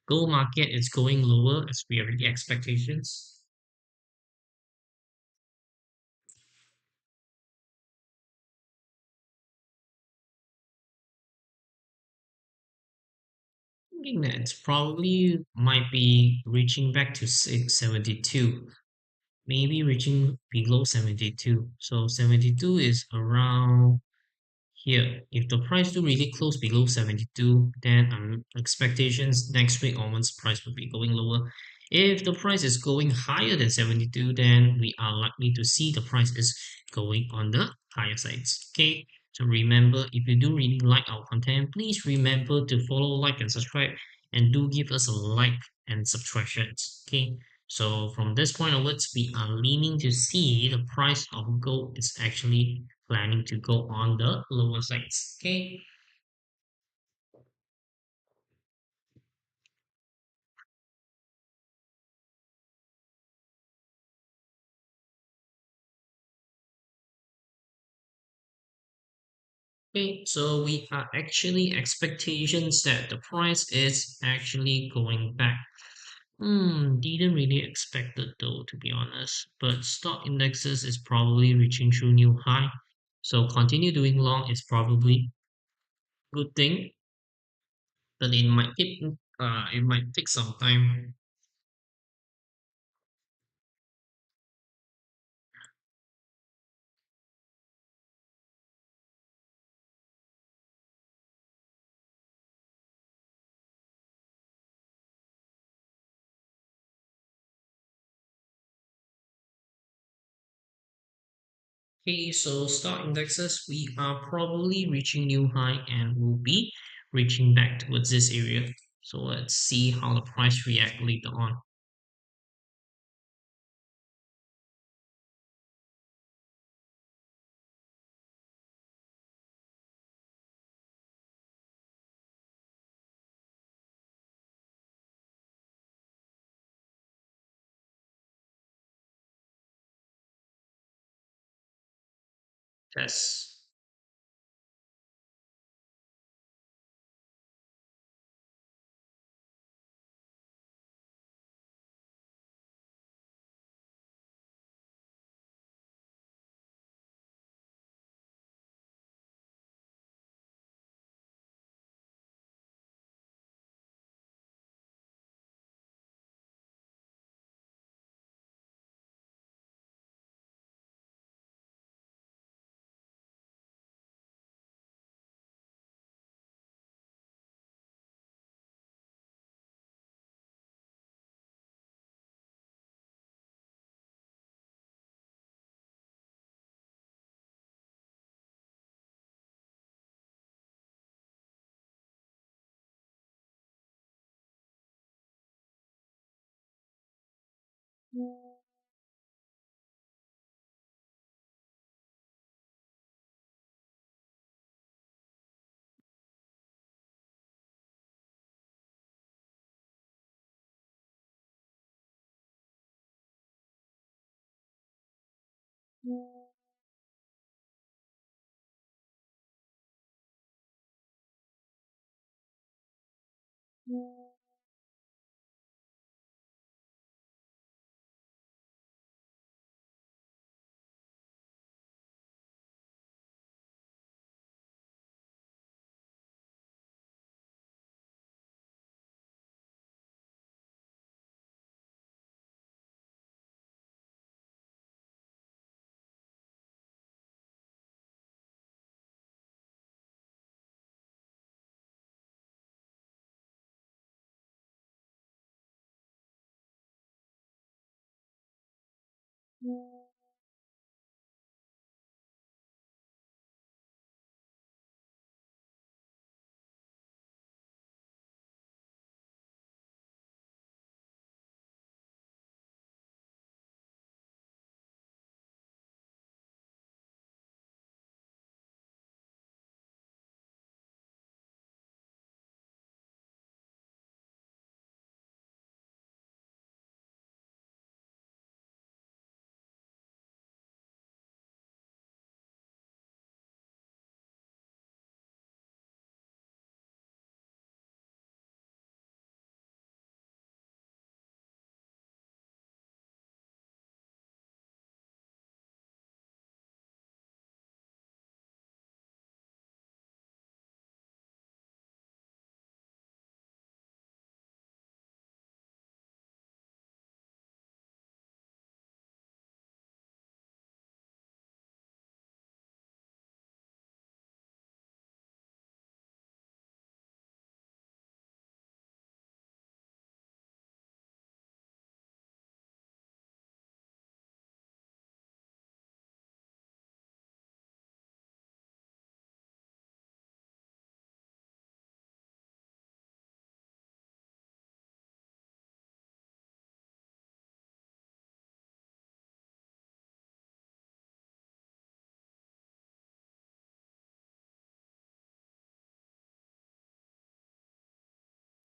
gold market is going lower as we already expectations. Thinking that it's probably might be reaching back to 672, maybe reaching below 72. So 72 is around here. If the price do really close below 72, then expectations next week onwards price will be going lower. If the price is going higher than 72, then we are likely to see the price is going on the higher sides. Okay. So remember, if you do really like our content, please remember to follow, like, and subscribe, and do give us a like and subscriptions. Okay. So from this point onwards, we are leaning to see the price of gold is actually planning to go on the lower sides. Okay. Okay. So we are actually expectations that the price is actually going back. Didn't really expect it though, to be honest. But stock indexes is probably reaching through new high. So continue doing long is probably good thing, but it might take some time. Okay, so stock indexes, we are probably reaching new high and will be reaching back towards this area. So let's see how the price react later on. Yes.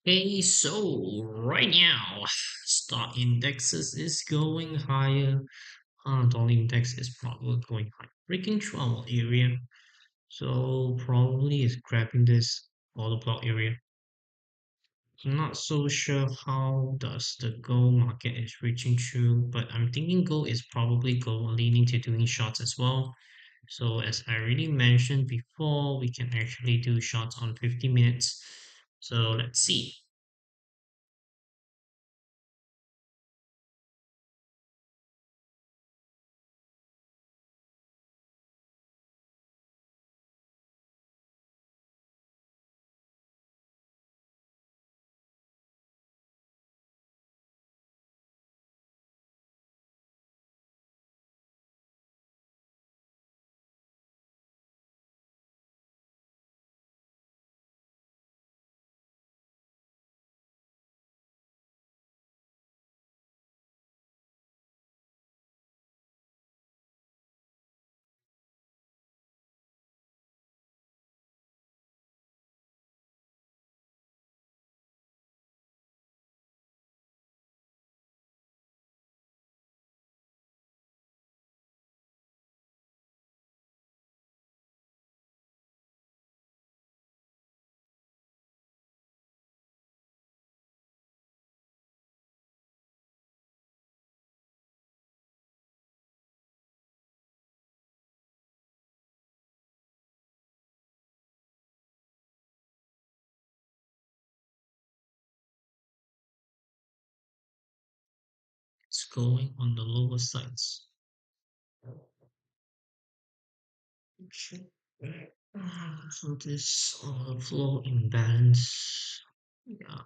Okay, so right now, stock indexes is going higher. Dollar index is probably going high, breaking through our area. So probably is grabbing this order block area. I'm not so sure how does the gold market is reaching through, but I'm thinking gold is probably leaning to doing shorts as well. So as I already mentioned before, we can actually do shorts on 50 minutes. So let's see. It's going on the lower sides. Okay. So this flow imbalance. Yeah,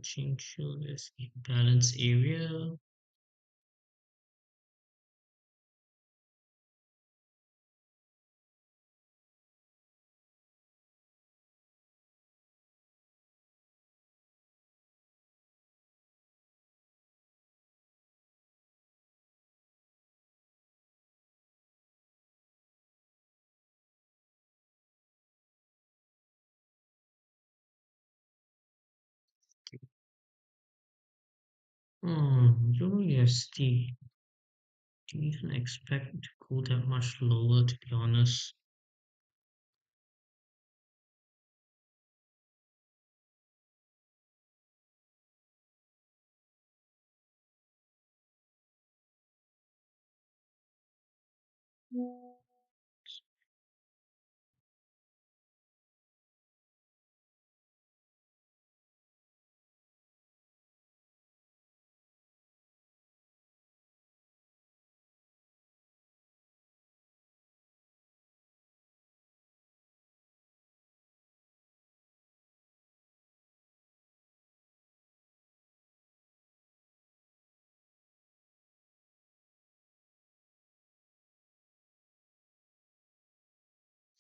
change to this imbalance area. USD. Didn't even expect it to go that much lower, to be honest.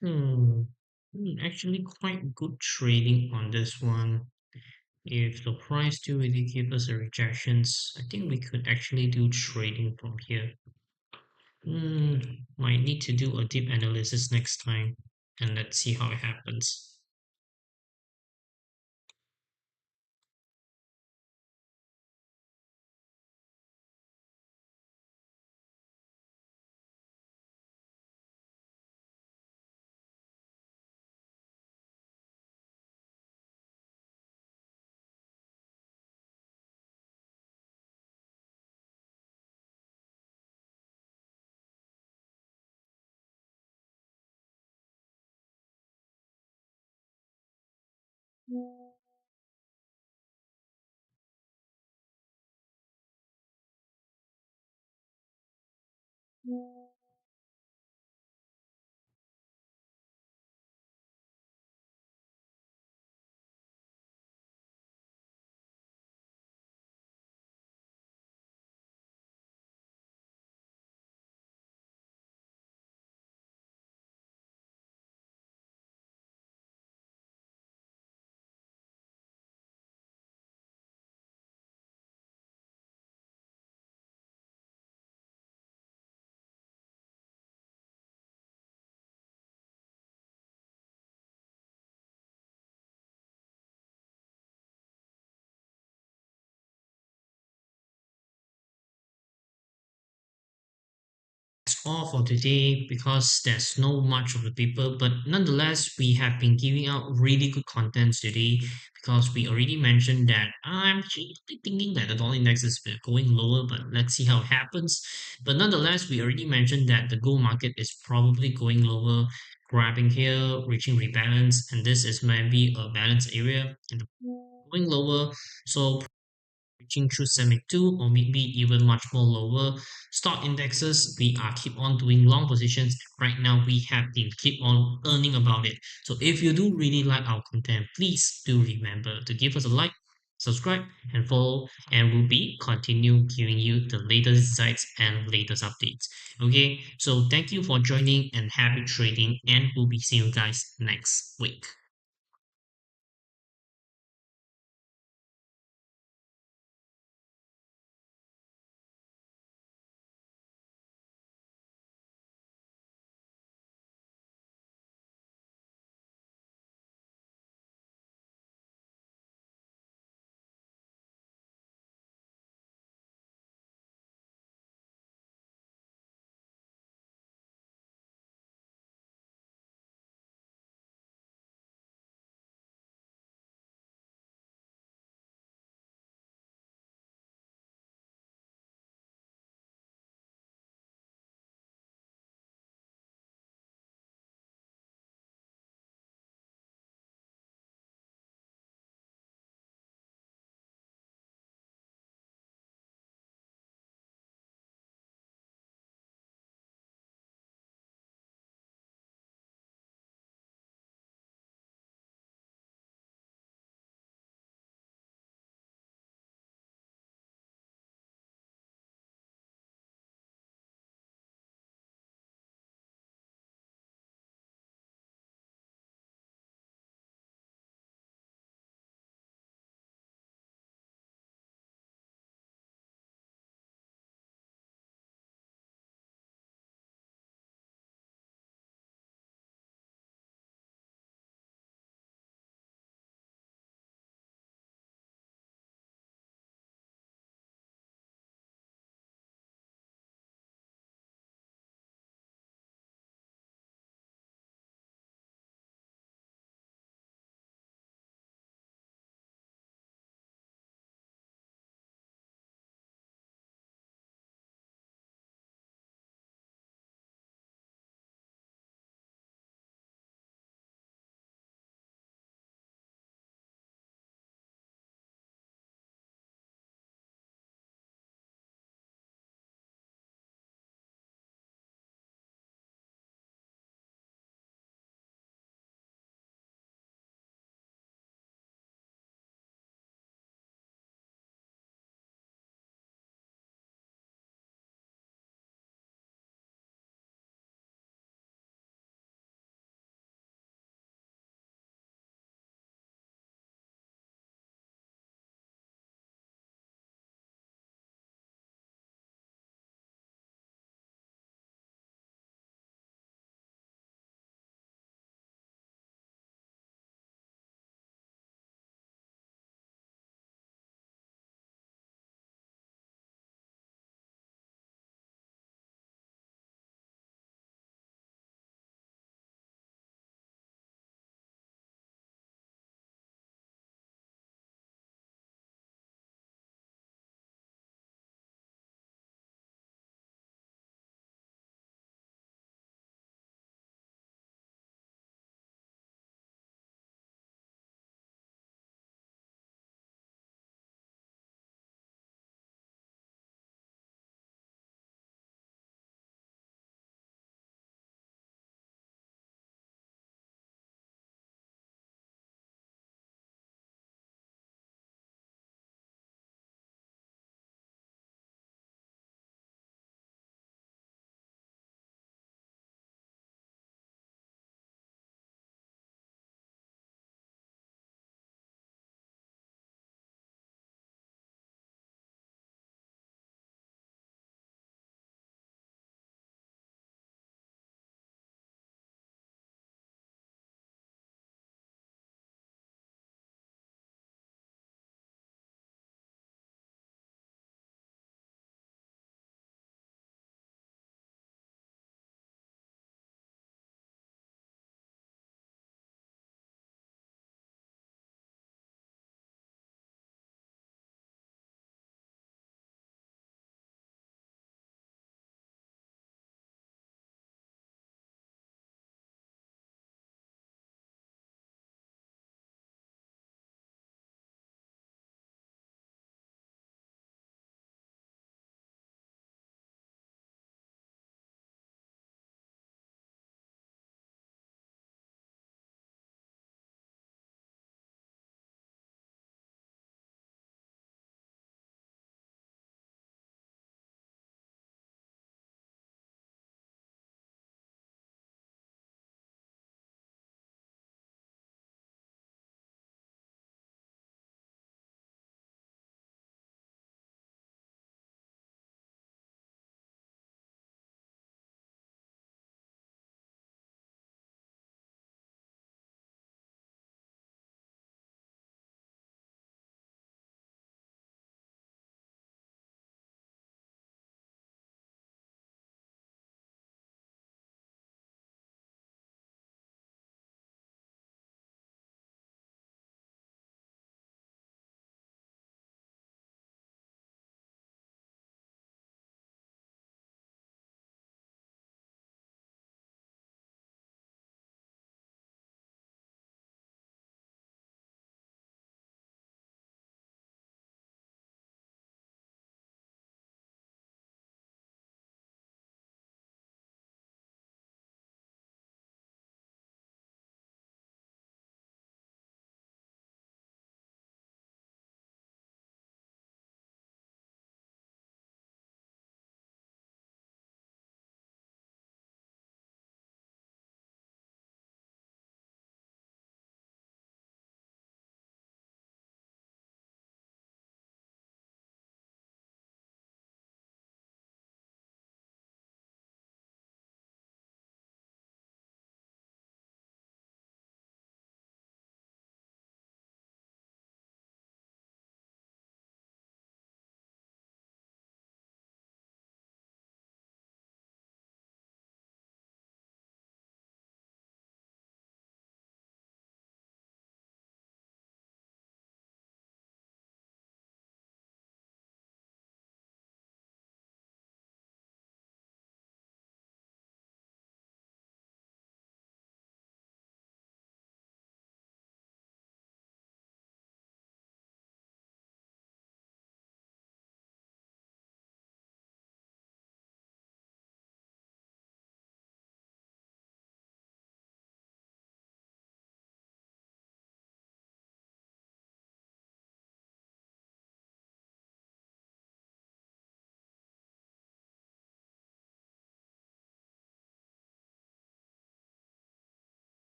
Hmm. Actually, quite good trading on this one. If the price still really give us a rejections, I think we could actually do trading from here. Might need to do a deep analysis next time, and let's see how it happens. all for today because there's no much of the paper, but nonetheless, we have been giving out really good contents today because we already mentioned that I'm actually thinking that the dollar index is going lower, but let's see how it happens. But nonetheless, we already mentioned that the gold market is probably going lower, grabbing here, reaching rebalance, and this is maybe a balance area and going lower. So reaching through 72 or maybe even much more lower stock indexes, we are keep on doing long positions. Right now we have been keep on earning about it. So if you do really like our content, please do remember to give us a like, subscribe and follow, and we'll be continue giving you the latest insights and latest updates. Okay, so thank you for joining and happy trading, and we'll be seeing you guys next week.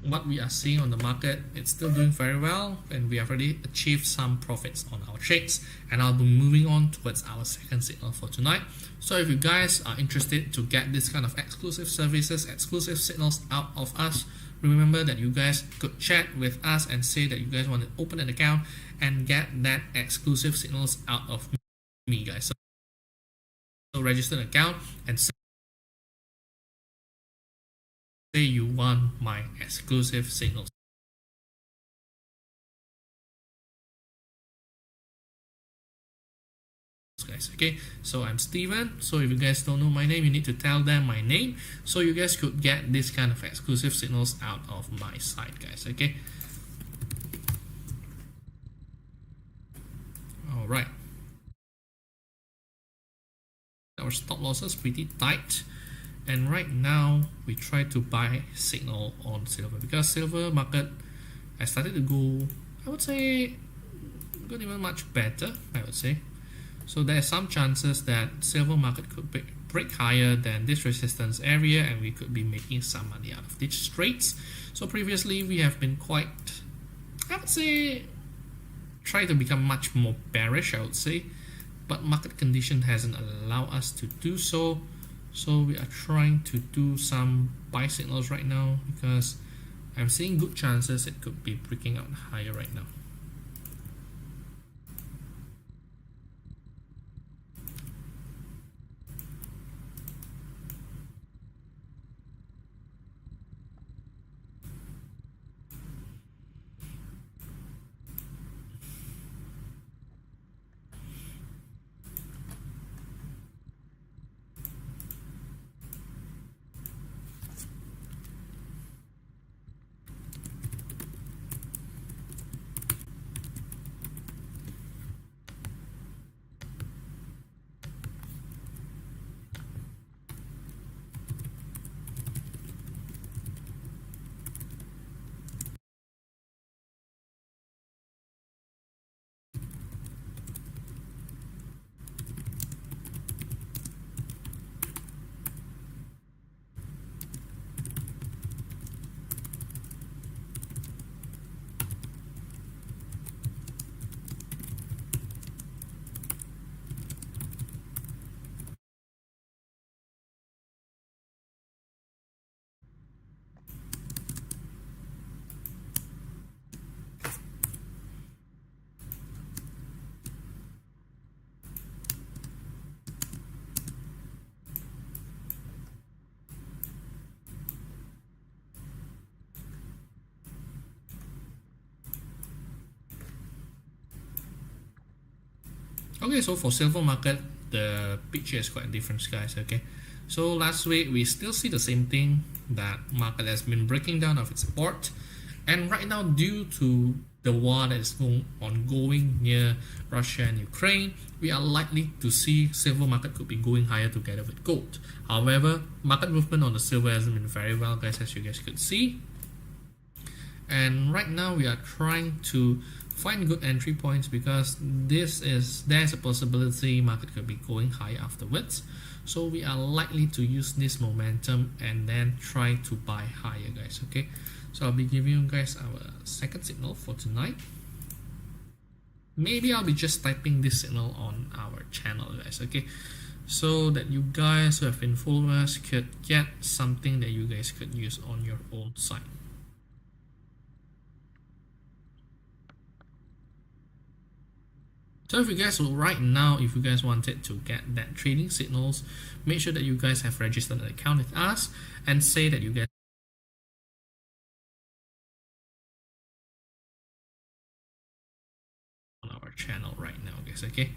what we are seeing on the market, it's still doing very well, and we have already achieved some profits on our trades. And I'll be moving on towards our second signal for tonight. So if you guys are interested to get this kind of exclusive services, exclusive signals out of us, remember that you guys could chat with us and say that you guys want to open an account and get that exclusive signals out of me, guys. So register an account and say you want my exclusive signals, guys. Okay, so I'm Steven. So if you guys don't know my name, you need to tell them my name, so you guys could get this kind of exclusive signals out of my site, guys. Okay, all right. Our stop losses pretty tight, and right now we try to buy signal on silver because silver market has started to go, I would say, not even much better, I would say. So there are some chances that silver market could break higher than this resistance area, and we could be making some money out of these trades. So previously we have been quite, I would say, try to become much more bearish, I would say, but market condition hasn't allowed us to do so. So we are trying to do some buy signals right now because I'm seeing good chances it could be breaking out higher right now. Okay, so for silver market, the picture is quite different, guys. Okay, so last week we still see the same thing, that market has been breaking down of its support, and right now due to the war that is ongoing near Russia and Ukraine, we are likely to see silver market could be going higher together with gold. However, market movement on the silver hasn't been very well, guys, as you guys could see. And right now we are trying to find good entry points because there's a possibility market could be going high afterwards. So we are likely to use this momentum and then try to buy higher, guys. Okay, so I'll be giving you guys our second signal for tonight. Maybe I'll be just typing this signal on our channel, guys. Okay, so that you guys who have been followers could get something that you guys could use on your own site. So if you guys right now, if you guys wanted to get that trading signals, make sure that you guys have registered an account with us and say that you guys on our channel right now, guys. Okay.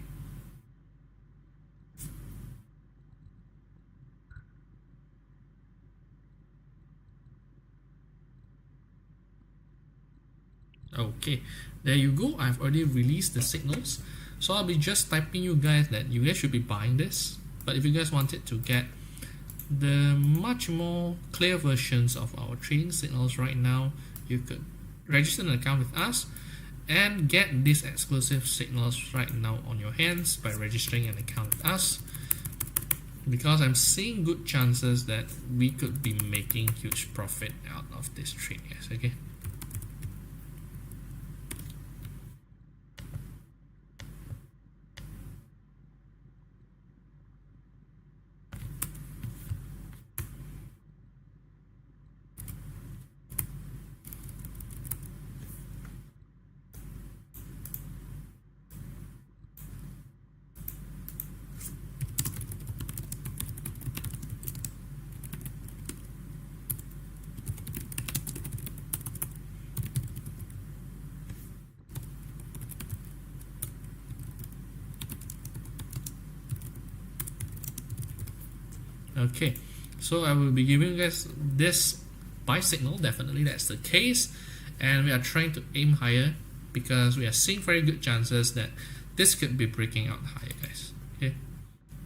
Okay, there you go. I've already released the signals. So I'll be just typing you guys that you guys should be buying this. But if you guys wanted to get the much more clear versions of our trading signals right now, you could register an account with us and get these exclusive signals right now on your hands by registering an account with us. because I'm seeing good chances that we could be making huge profit out of this trade, guys. Okay. Okay, so I will be giving you guys this buy signal. Definitely that's the case, and we are trying to aim higher because we are seeing very good chances that this could be breaking out higher, guys. Okay,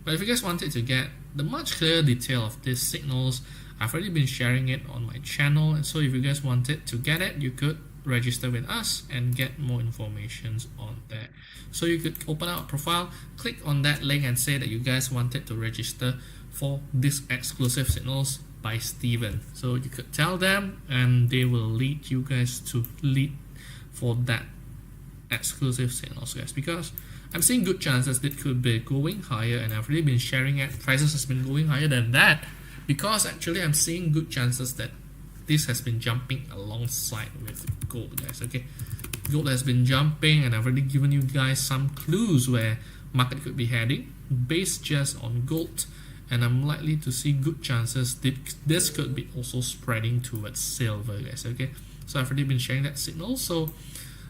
but if you guys wanted to get the much clearer detail of these signals, I've already been sharing it on my channel, and so if you guys wanted to get it, you could register with us and get more information on that. So you could open up a profile, click on that link and say that you guys wanted to register for this exclusive signals by Steven. So you could tell them and they will lead you guys to lead for that exclusive signals, guys, because I'm seeing good chances that could be going higher, and I've already been sharing it. Prices has been going higher than that because actually I'm seeing good chances that this has been jumping alongside with gold, guys. Okay, gold has been jumping, and I've already given you guys some clues where market could be heading based just on gold, and I'm likely to see good chances that this could be also spreading towards silver, guys. Okay, so I've already been sharing that signal. So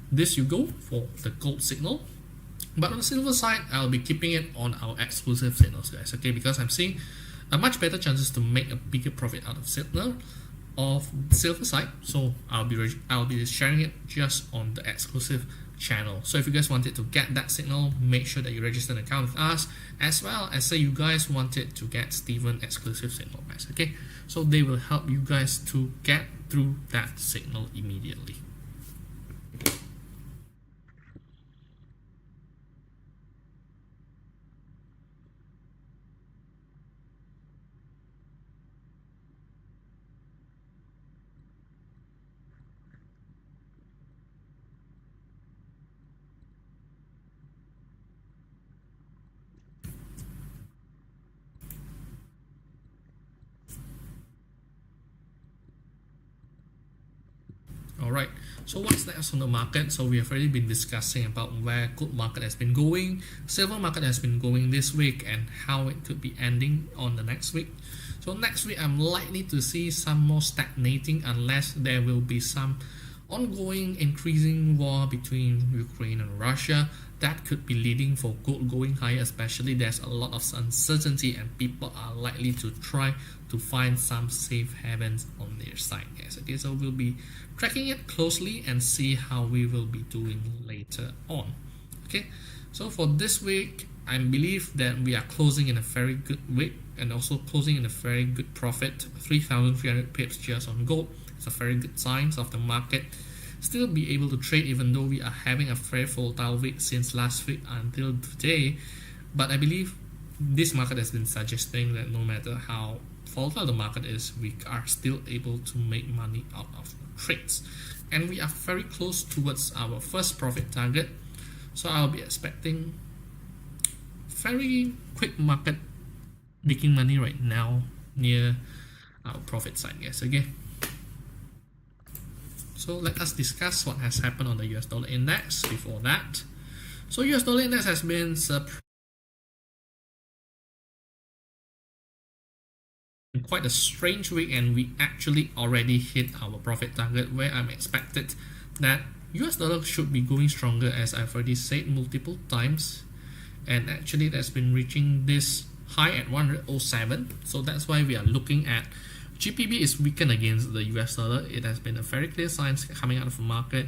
this you go for the gold signal, but on the silver side I'll be keeping it on our exclusive signals, guys. Okay, because I'm seeing a much better chances to make a bigger profit out of silver side, so I'll be sharing it just on the exclusive channel. So if you guys wanted to get that signal, make sure that you register an account with us, as well as say you guys wanted to get Steven exclusive signal, guys. Okay, so they will help you guys to get through that signal immediately. Alright, so what's next on the market? So we have already been discussing about where gold market has been going, silver market has been going this week, and how it could be ending on the next week. So next week I'm likely to see some more stagnating unless there will be some ongoing increasing war between Ukraine and Russia that could be leading for gold going higher, especially there's a lot of uncertainty and people are likely to try to find some safe havens on their side, guys. Okay, so we'll be tracking it closely and see how we will be doing later on. Okay, so for this week I believe that we are closing in a very good week and also closing in a very good profit, 3,300 pips just on gold. It's a very good sign of the market still be able to trade even though we are having a very volatile week since last week until today. But I believe this market has been suggesting that no matter how volatile the market is, we are still able to make money out of trades, and we are very close towards our first profit target. So I'll be expecting very quick market making money right now near our profit side, guys. Okay, so let us discuss what has happened on the US dollar index before that. So US dollar index has been quite a strange week, and we actually already hit our profit target where I'm expected that US dollar should be going stronger, as I've already said multiple times, and actually that's been reaching this high at 107. So that's why we are looking at GBP is weakened against the US dollar. It has been a very clear sign coming out of the market,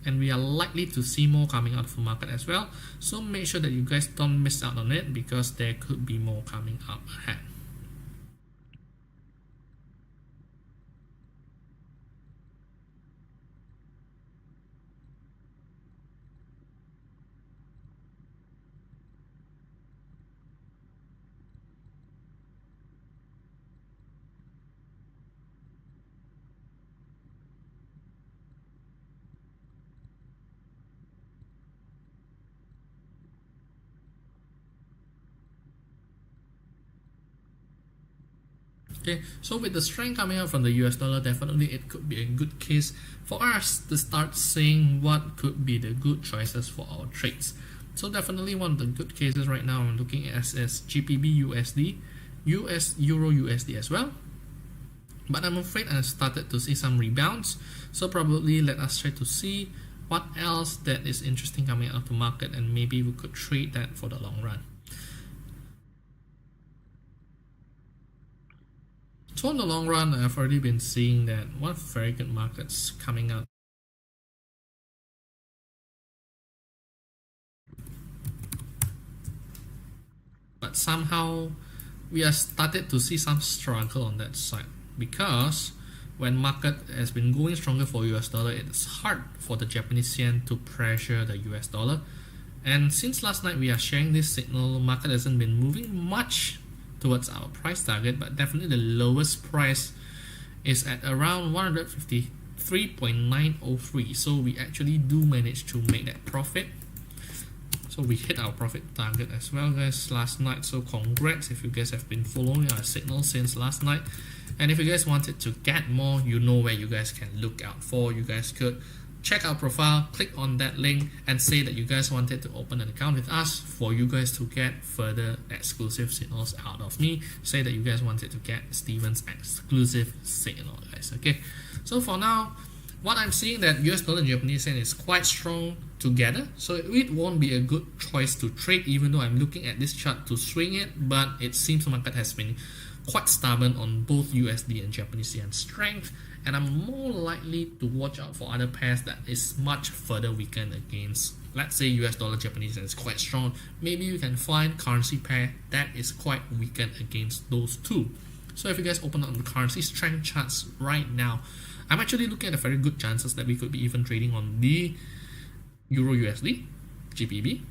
and we are likely to see more coming out of the market as well. So make sure that you guys don't miss out on it because there could be more coming up ahead. Okay, so with the strength coming out from the US dollar, definitely it could be a good case for us to start seeing what could be the good choices for our trades. So definitely one of the good cases right now I'm looking at is GBP USD, US Euro USD as well. But I'm afraid I started to see some rebounds. So probably let us try to see what else that is interesting coming out of the market, and maybe we could trade that for the long run. So in the long run, I've already been seeing that one of very good markets coming out. But somehow we are started to see some struggle on that side, because when market has been going stronger for US dollar, it's hard for the Japanese yen to pressure the US dollar. And since last night we are sharing this signal, market hasn't been moving much towards our price target, but definitely the lowest price is at around 153.903. So we actually do manage to make that profit. So we hit our profit target as well, guys, last night. So congrats if you guys have been following our signal since last night. And if you guys wanted to get more, you know where you guys can look out for. You guys could check our profile, click on that link, and say that you guys wanted to open an account with us for you guys to get further exclusive signals out of me. Say that you guys wanted to get Steven's exclusive signal, guys. Okay, so for now, what I'm seeing that US dollar and Japanese yen is quite strong together, so it won't be a good choice to trade, even though I'm looking at this chart to swing it. But it seems the market has been quite stubborn on both USD and Japanese yen strength, and I'm more likely to watch out for other pairs that is much further weakened against. Let's say US dollar Japanese yen is quite strong, maybe you can find currency pair that is quite weakened against those two. So if you guys open up the currency strength charts right now, I'm actually looking at a very good chances that we could be even trading on the Euro USD, GBP,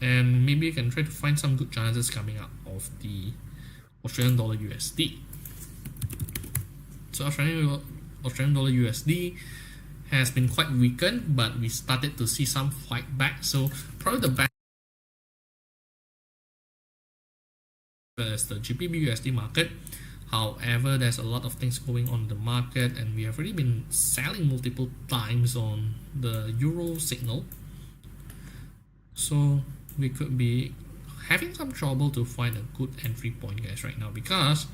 and maybe you can try to find some good chances coming out of the Australian dollar USD. So Australian dollar USD has been quite weakened, but we started to see some fight back. So probably the best is the GBP USD market. However, there's a lot of things going on in the market, and we have already been selling multiple times on the Euro signal. So we could be having some trouble to find a good entry point, guys, right now, because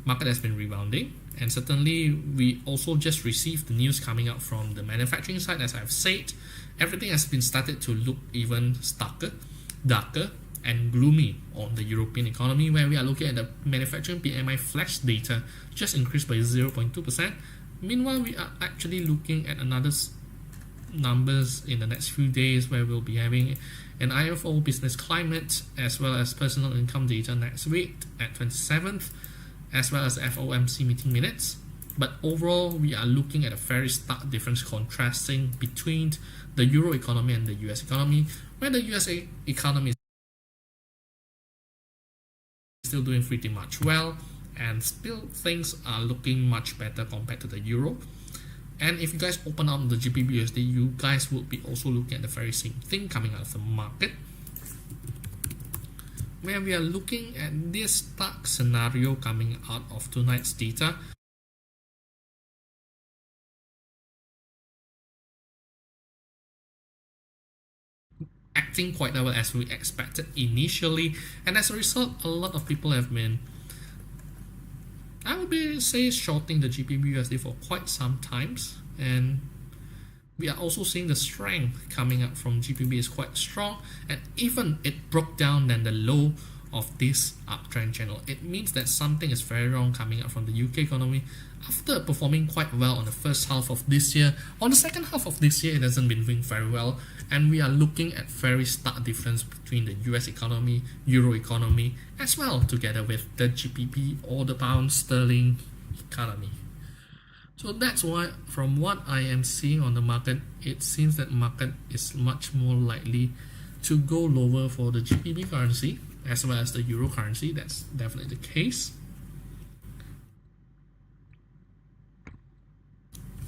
market has been rebounding, and certainly we also just received the news coming out from the manufacturing side. As I've said, everything has been started to look even starker, darker, and gloomy on the European economy, where we are looking at the manufacturing PMI flash data just increased by 0.2%. Meanwhile, we are actually looking at another numbers in the next few days, where we'll be having an IFO business climate as well as personal income data next week at 27th, as well as FOMC meeting minutes. But overall, we are looking at a very stark difference contrasting between the Euro economy and the US economy, where the US economy is still doing pretty much well, and still things are looking much better compared to the Euro. And if you guys open up the GBP USD, you guys will be also looking at the very same thing coming out of the market, where we are looking at this stark scenario coming out of tonight's data. Acting quite well as we expected initially, and as a result, a lot of people have been, I would say, shorting the GBP USD for quite some times, and we are also seeing the strength coming up from GBP is quite strong, and even it broke down than the low of this uptrend channel. It means that something is very wrong coming up from the UK economy after performing quite well on the first half of this year. On the second half of this year, it hasn't been doing very well, and we are looking at very stark difference between the US economy, Euro economy, as well together with the GBP or the pound sterling economy. So that's why, from what I am seeing on the market, it seems that market is much more likely to go lower for the GBP currency as well as the Euro currency. That's definitely the case.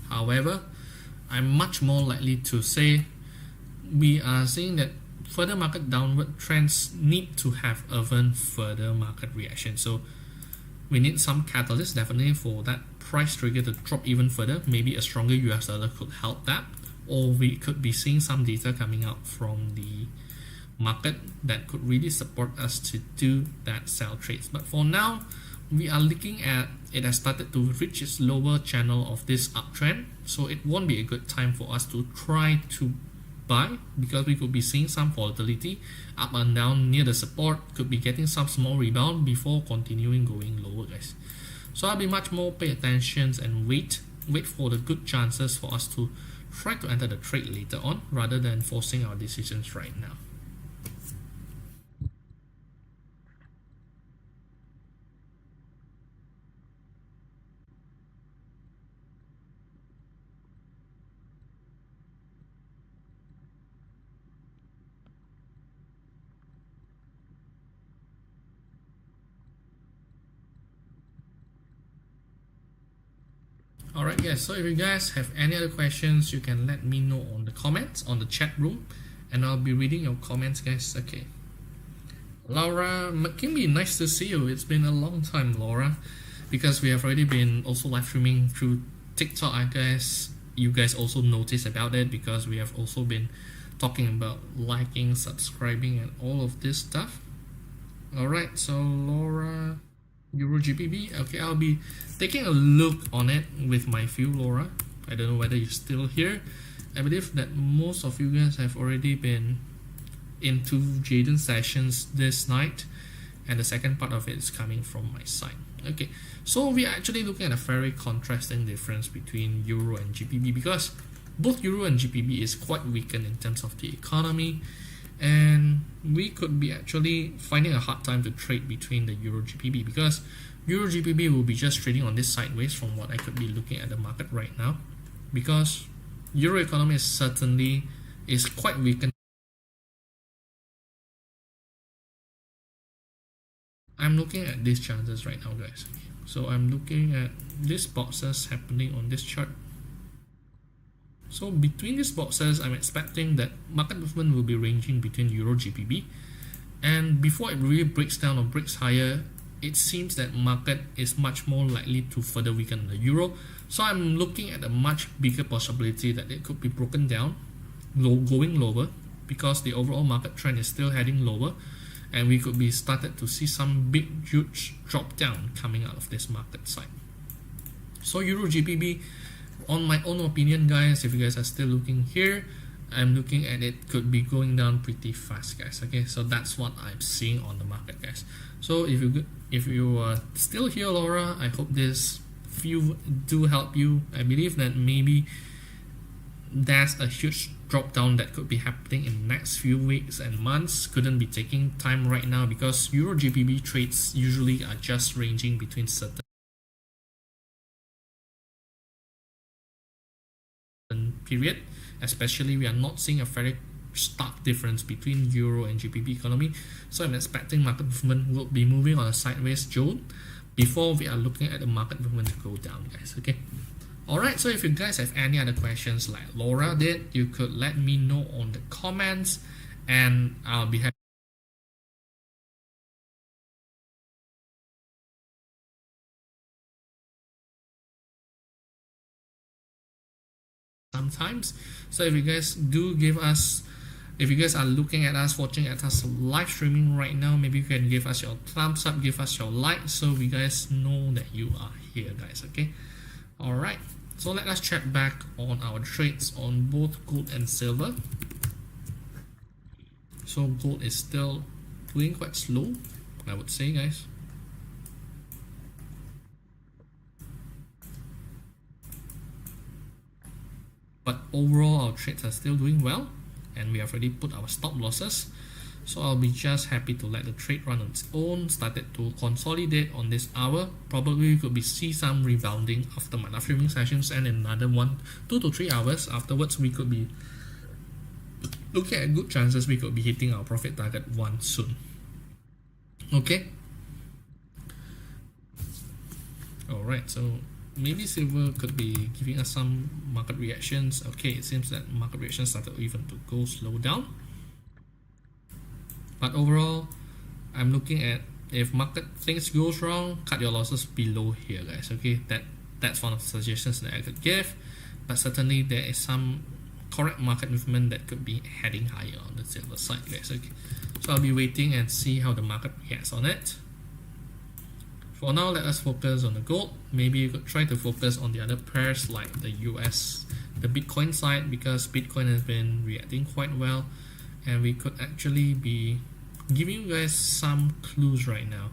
However, I'm much more likely to say we are seeing that further market downward trends need to have even further market reaction. So we need some catalyst definitely for that price trigger to drop even further. Maybe a stronger US dollar could help that, or we could be seeing some data coming out from the market that could really support us to do that sell trades. But for now, we are looking at it has started to reach its lower channel of this uptrend, so it won't be a good time for us to try to buy, because we could be seeing some volatility up and down near the support, could be getting some small rebound before continuing going lower, guys. So I'll be much more pay attention and wait for the good chances for us to try to enter the trade later on, rather than forcing our decisions right now. Alright guys, so if you guys have any other questions, you can let me know on the comments on the chat room, and I'll be reading your comments, guys. Okay, Laura McKimby, nice to see you. It's been a long time, Laura, because we have already been also live streaming through TikTok. I guess you guys also noticed about it, because we have also been talking about liking, subscribing, and all of this stuff. Alright, so Laura, Euro GBP. Okay, I'll be taking a look on it with my view, Laura. I don't know whether you're still here. I believe that most of you guys have already been into Jaden's sessions this night, and the second part of it is coming from my side. Okay, so we are actually looking at a very contrasting difference between Euro and GBP, because both Euro and GBP is quite weakened in terms of the economy, and we could be actually finding a hard time to trade between the Euro GBP, because Euro GBP will be just trading on this sideways from what I could be looking at the market right now, because Euro economy is quite weakened. I'm looking at these chances right now, guys. So I'm looking at these boxes happening on this chart. So between these boxes, I'm expecting that market movement will be ranging between Euro GBP, and before it really breaks down or breaks higher, it seems that market is much more likely to further weaken the Euro. So I'm looking at a much bigger possibility that it could be broken down, going lower, because the overall market trend is still heading lower, and we could be started to see some big huge drop down coming out of this market side. So Euro GBP, on my own opinion, guys, if you guys are still looking here, I'm looking at it could be going down pretty fast, guys. Okay, so that's what I'm seeing on the market, guys. So if you are still here, Laura, I hope this view do help you. I believe that maybe there's a huge drop down that could be happening in the next few weeks and months. Couldn't be taking time right now, because Euro GBP trades usually are just ranging between certain period. Especially, we are not seeing a very stark difference between Euro and GBP economy, so I'm expecting market movement will be moving on a sideways zone before we are looking at the market movement to go down, guys. Okay, alright, so if you guys have any other questions like Laura did, you could let me know on the comments, and I'll be happy sometimes. So if you guys do give us, if you guys are looking at us, watching at us live streaming right now, maybe you can give us your thumbs up, give us your like, so we guys know that you are here, guys. Okay, alright, so let us check back on our trades on both gold and silver. So gold is still doing quite slow, I would say, guys. But overall, our trades are still doing well, and we have already put our stop losses. So I'll be just happy to let the trade run on its own. Started to consolidate on this hour. Probably we could be see some rebounding after my live streaming sessions, and in another 2 to 3 hours afterwards, we could be looking at good chances we could be hitting our profit target one soon. Okay. Alright, so maybe silver could be giving us some market reactions. Okay, it seems that market reactions started even to go slow down. But overall, I'm looking at if market things goes wrong, cut your losses below here, guys. Okay, that's one of the suggestions that I could give, but certainly there is some correct market movement that could be heading higher on the silver side, guys. Okay, so I'll be waiting and see how the market reacts on it. For now, let us focus on the gold. Maybe you could try to focus on the other pairs like the US, the Bitcoin side, because Bitcoin has been reacting quite well, and we could actually be giving you guys some clues right now.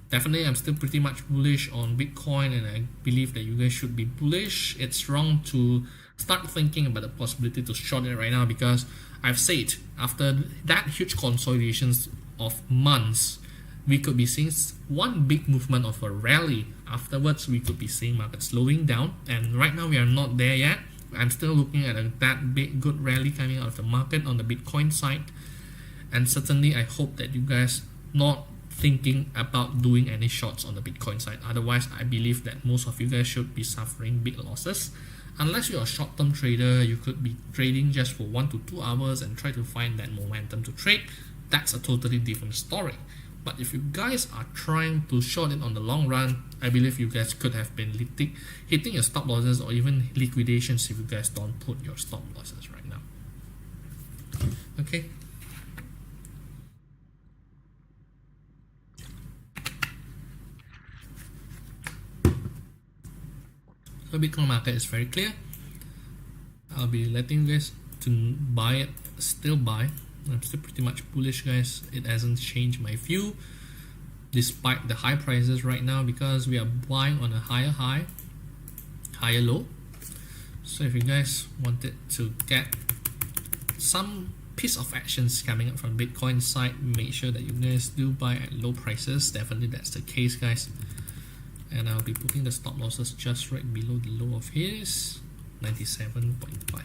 Definitely, I'm still pretty much bullish on Bitcoin, and I believe that you guys should be bullish. It's wrong to start thinking about the possibility to short it right now, because I've said after that huge consolidations of months, we could be seeing one big movement of a rally. Afterwards, we could be seeing market slowing down, and right now we are not there yet. I'm still looking at that big good rally coming out of the market on the Bitcoin side, and certainly I hope that you guys not thinking about doing any shorts on the Bitcoin side. Otherwise, I believe that most of you guys should be suffering big losses. Unless you're a short-term trader, you could be trading just for 1 to 2 hours and try to find that momentum to trade. That's a totally different story. But if you guys are trying to short it on the long run, I believe you guys could have been hitting your stop losses or even liquidations if you guys don't put your stop losses right now. Okay. So Bitcoin market is very clear. I'll be letting you guys to buy it, still buy. I'm still pretty much bullish, guys. It hasn't changed my view despite the high prices right now, because we are buying on a higher high, higher low. So if you guys wanted to get some piece of actions coming up from Bitcoin side, make sure that you guys do buy at low prices. Definitely that's the case, guys. And I'll be putting the stop losses just right below the low of his 97.5.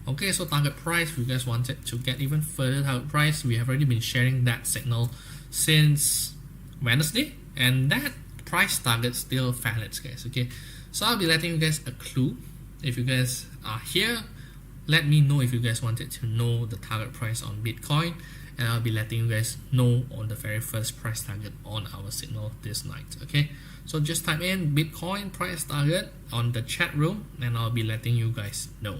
Okay, so target price, if you guys wanted to get even further target price, we have already been sharing that signal since Wednesday, and that price target still valid, guys. Okay, so I'll be letting you guys a clue. If you guys are here, let me know if you guys wanted to know the target price on Bitcoin, and I'll be letting you guys know on the very first price target on our signal this night. Okay, so just type in Bitcoin price target on the chat room, and I'll be letting you guys know.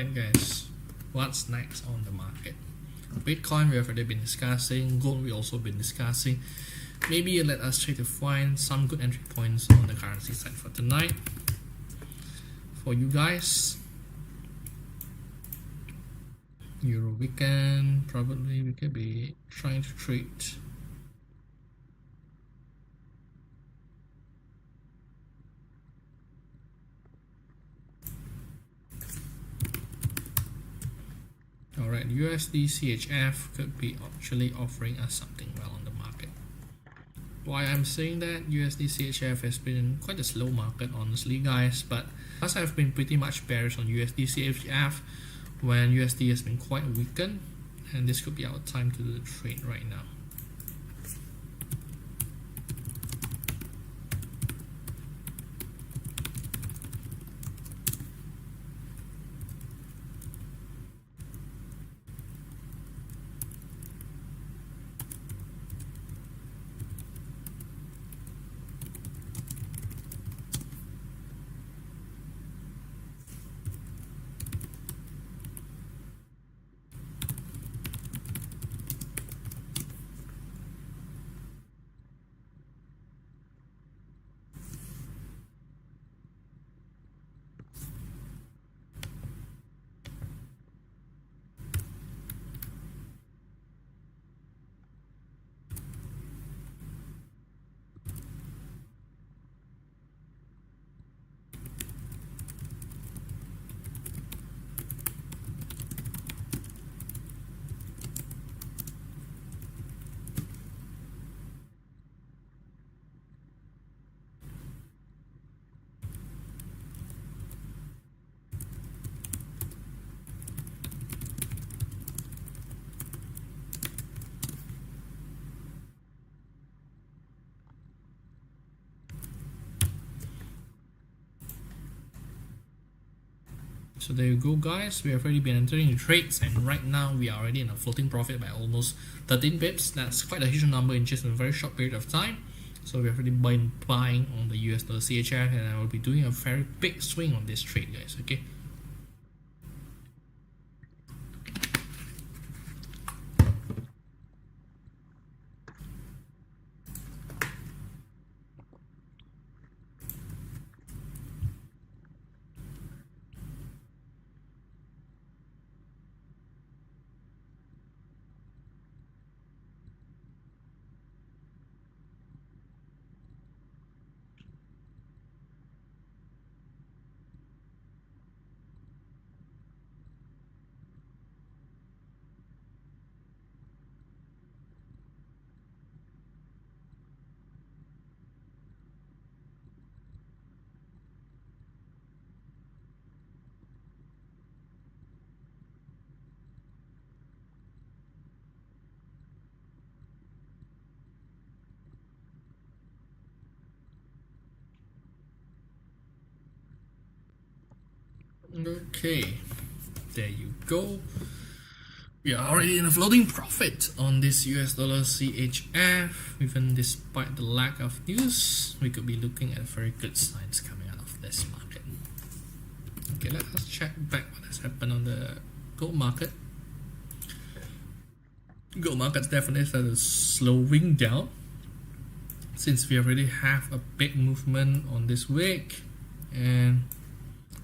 Alright guys, what's next on the market? Bitcoin we have already been discussing, gold we also been discussing. Maybe let us try to find some good entry points on the currency side for tonight. For you guys, Euro weekend, probably we could be trying to trade. Alright, USD CHF could be actually offering us something well on the market. Why I'm saying that USD CHF has been quite a slow market honestly guys, but as I've been pretty much bearish on USD CHF when USD has been quite weakened, and this could be our time to do the trade right now. So there you go guys, we have already been entering the trades, and right now we are already in a floating profit by almost 13 pips. That's quite a huge number in just a very short period of time. So we have already been buying on the US dollar CHF, and I will be doing a very big swing on this trade guys, okay? Okay, there you go. We are already in a floating profit on this US dollar CHF. Even despite the lack of news, we could be looking at very good signs coming out of this market. Okay, let us check back what has happened on the gold market. Gold market's definitely started slowing down since we already have a big movement on this week, and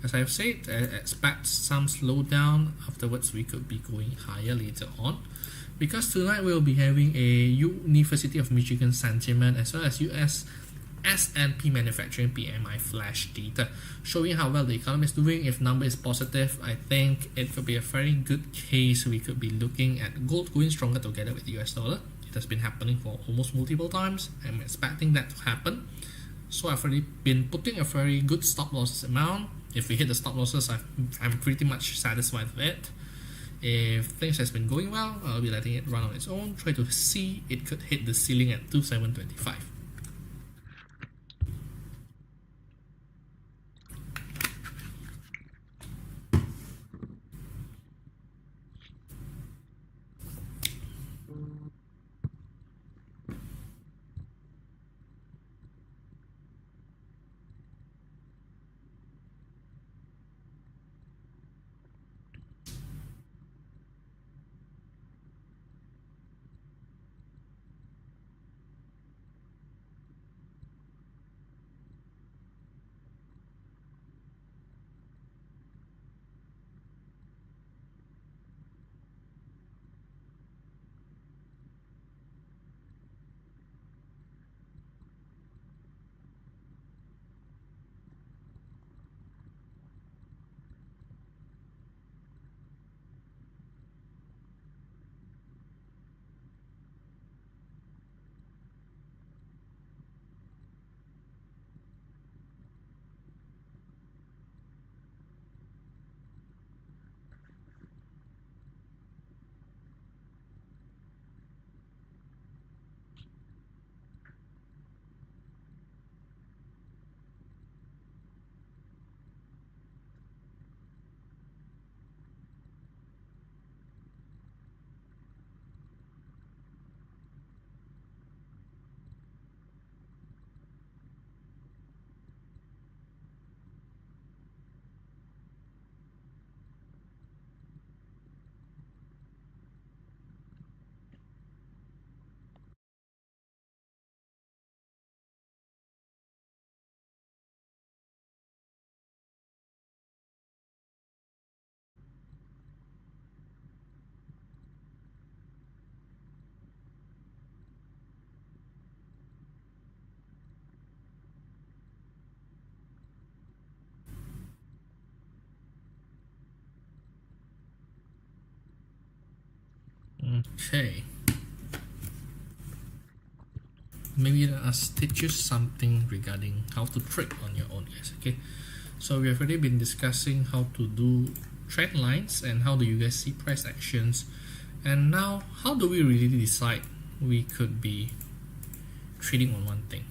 as I've said, I expect some slowdown. Afterwards, we could be going higher later on, because tonight we'll be having a University of Michigan sentiment as well as US S&P manufacturing PMI flash data showing how well the economy is doing. If number is positive, I think it could be a very good case. We could be looking at gold going stronger together with the US dollar. It has been happening for almost multiple times. I'm expecting that to happen. So I've already been putting a very good stop losses amount. If we hit the stop losses, I'm pretty much satisfied with it. If things has been going well, I'll be letting it run on its own. Try to see it could hit the ceiling at 2725. Okay. Maybe let us teach you something regarding how to trade on your own, guys. Okay. So we have already been discussing how to do trend lines and how do you guys see price actions. And now, how do we really decide we could be trading on one thing?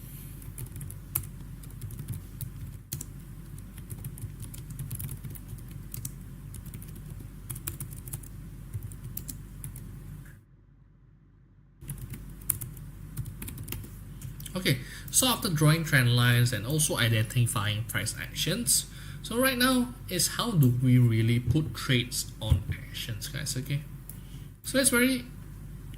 Okay, so after drawing trend lines and also identifying price actions, so right now is how do we really put trades on actions, guys. Okay, so it's very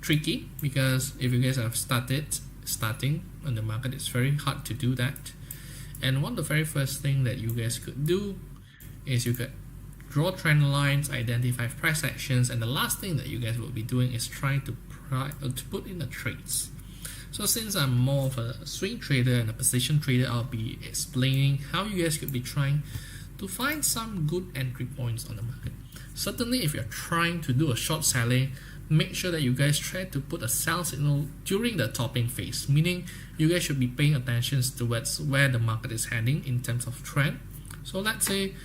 tricky because if you guys have starting on the market, it's very hard to do that. And one of the very first thing that you guys could do is you could draw trend lines, identify price actions, and the last thing that you guys will be doing is trying to put in the trades. So since I'm more of a swing trader and a position trader, I'll be explaining how you guys could be trying to find some good entry points on the market. Certainly if you're trying to do a short selling, make sure that you guys try to put a sell signal during the topping phase, meaning you guys should be paying attention towards where the market is heading in terms of trend. So let's say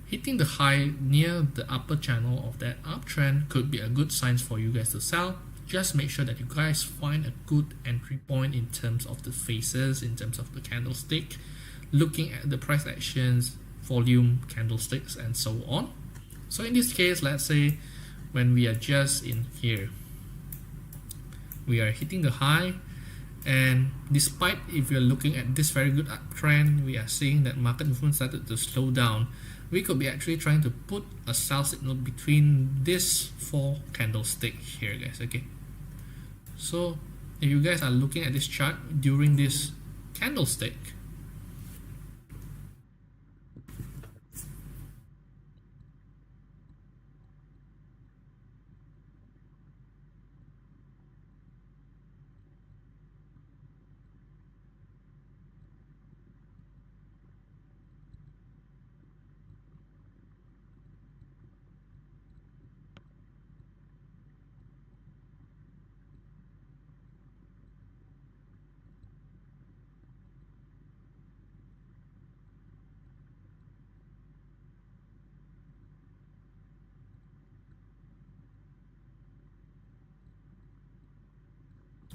hitting the high near the upper channel of that uptrend could be a good sign for you guys to sell. Just make sure that you guys find a good entry point in terms of the phases, in terms of the candlestick, looking at the price actions, volume, candlesticks, and so on. So in this case, let's say when we are just in here, we are hitting the high, and despite if you're looking at this very good uptrend, we are seeing that market movement started to slow down. We could be actually trying to put a sell signal between this 4 candlestick here, guys. Okay, so if you guys are looking at this chart during this candlestick,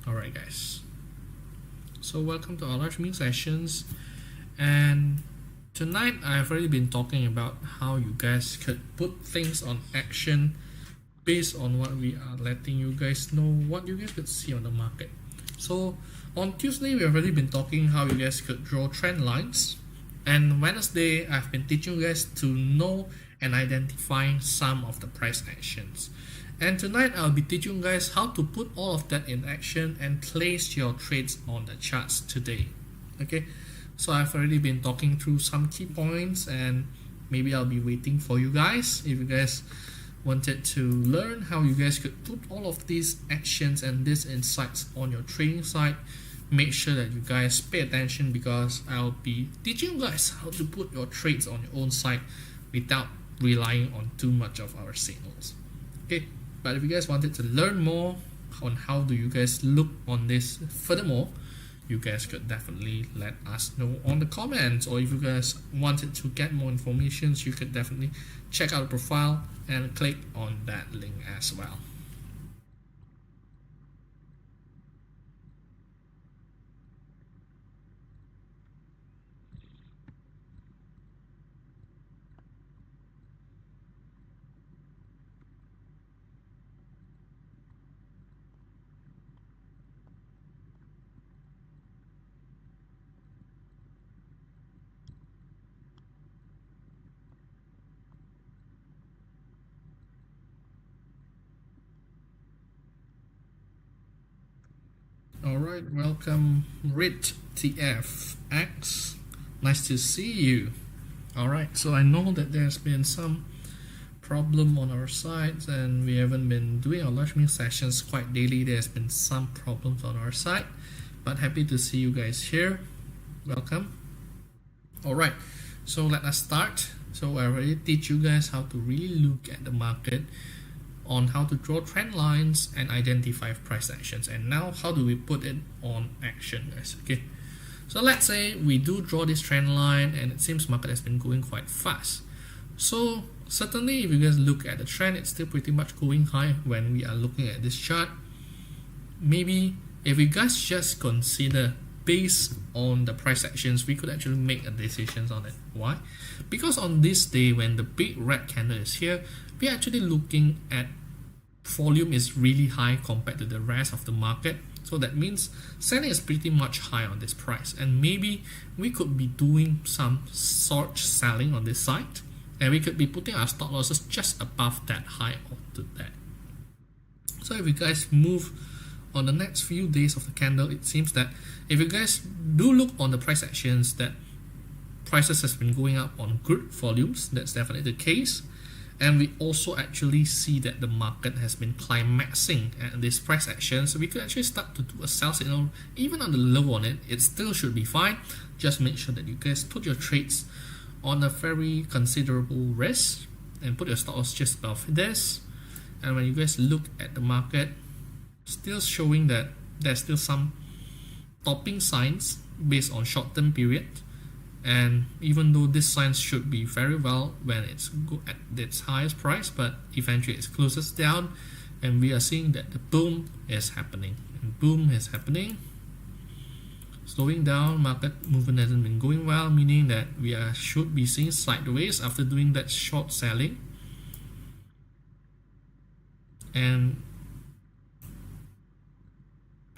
alright guys, so welcome to our live streaming sessions. And tonight I've already been talking about how you guys could put things on action based on what we are letting you guys know what you guys could see on the market. So on Tuesday we've already been talking how you guys could draw trend lines, and Wednesday I've been teaching you guys to know and identifying some of the price actions. And tonight I'll be teaching you guys how to put all of that in action and place your trades on the charts today. Okay, so I've already been talking through some key points, and maybe I'll be waiting for you guys if you guys wanted to learn how you guys could put all of these actions and these insights on your trading side. Make sure that you guys pay attention because I'll be teaching you guys how to put your trades on your own side without relying on too much of our signals. Okay, but if you guys wanted to learn more on how do you guys look on this furthermore, you guys could definitely let us know on the comments, or if you guys wanted to get more information, you could definitely check out the profile and click on that link as well. Alright, welcome RitTFX. Nice to see you. Alright, so I know that there's been some problem on our side and we haven't been doing our live streaming sessions quite daily. There's been some problems on our side, but happy to see you guys here. Welcome. Alright, so let us start. So I already teach you guys how to really look at the market on how to draw trend lines and identify price actions. And now how do we put it on action, guys? Okay, so let's say we do draw this trend line and it seems market has been going quite fast. So certainly if you guys look at the trend, it's still pretty much going high when we are looking at this chart. Maybe if you guys just consider based on the price actions, we could actually make a decision on it. Why? Because on this day when the big red candle is here, we're actually looking at volume is really high compared to the rest of the market. So that means selling is pretty much high on this price, and maybe we could be doing some short selling on this side, and we could be putting our stop losses just above that high to that. So if you guys move on the next few days of the candle, it seems that if you guys do look on the price actions, that prices has been going up on good volumes. That's definitely the case. And we also actually see that the market has been climaxing at this price action, so we could actually start to do a sell signal even on the low on it. It still should be fine. Just make sure that you guys put your trades on a very considerable risk and put your stop loss just above this. And when you guys look at the market, still showing that there's still some topping signs based on short-term period. And even though this sign should be very well when it's at its highest price, but eventually it closes down, and we are seeing that the boom is happening. And boom is happening. Slowing down, market movement hasn't been going well, meaning that we should be seeing sideways after doing that short selling. And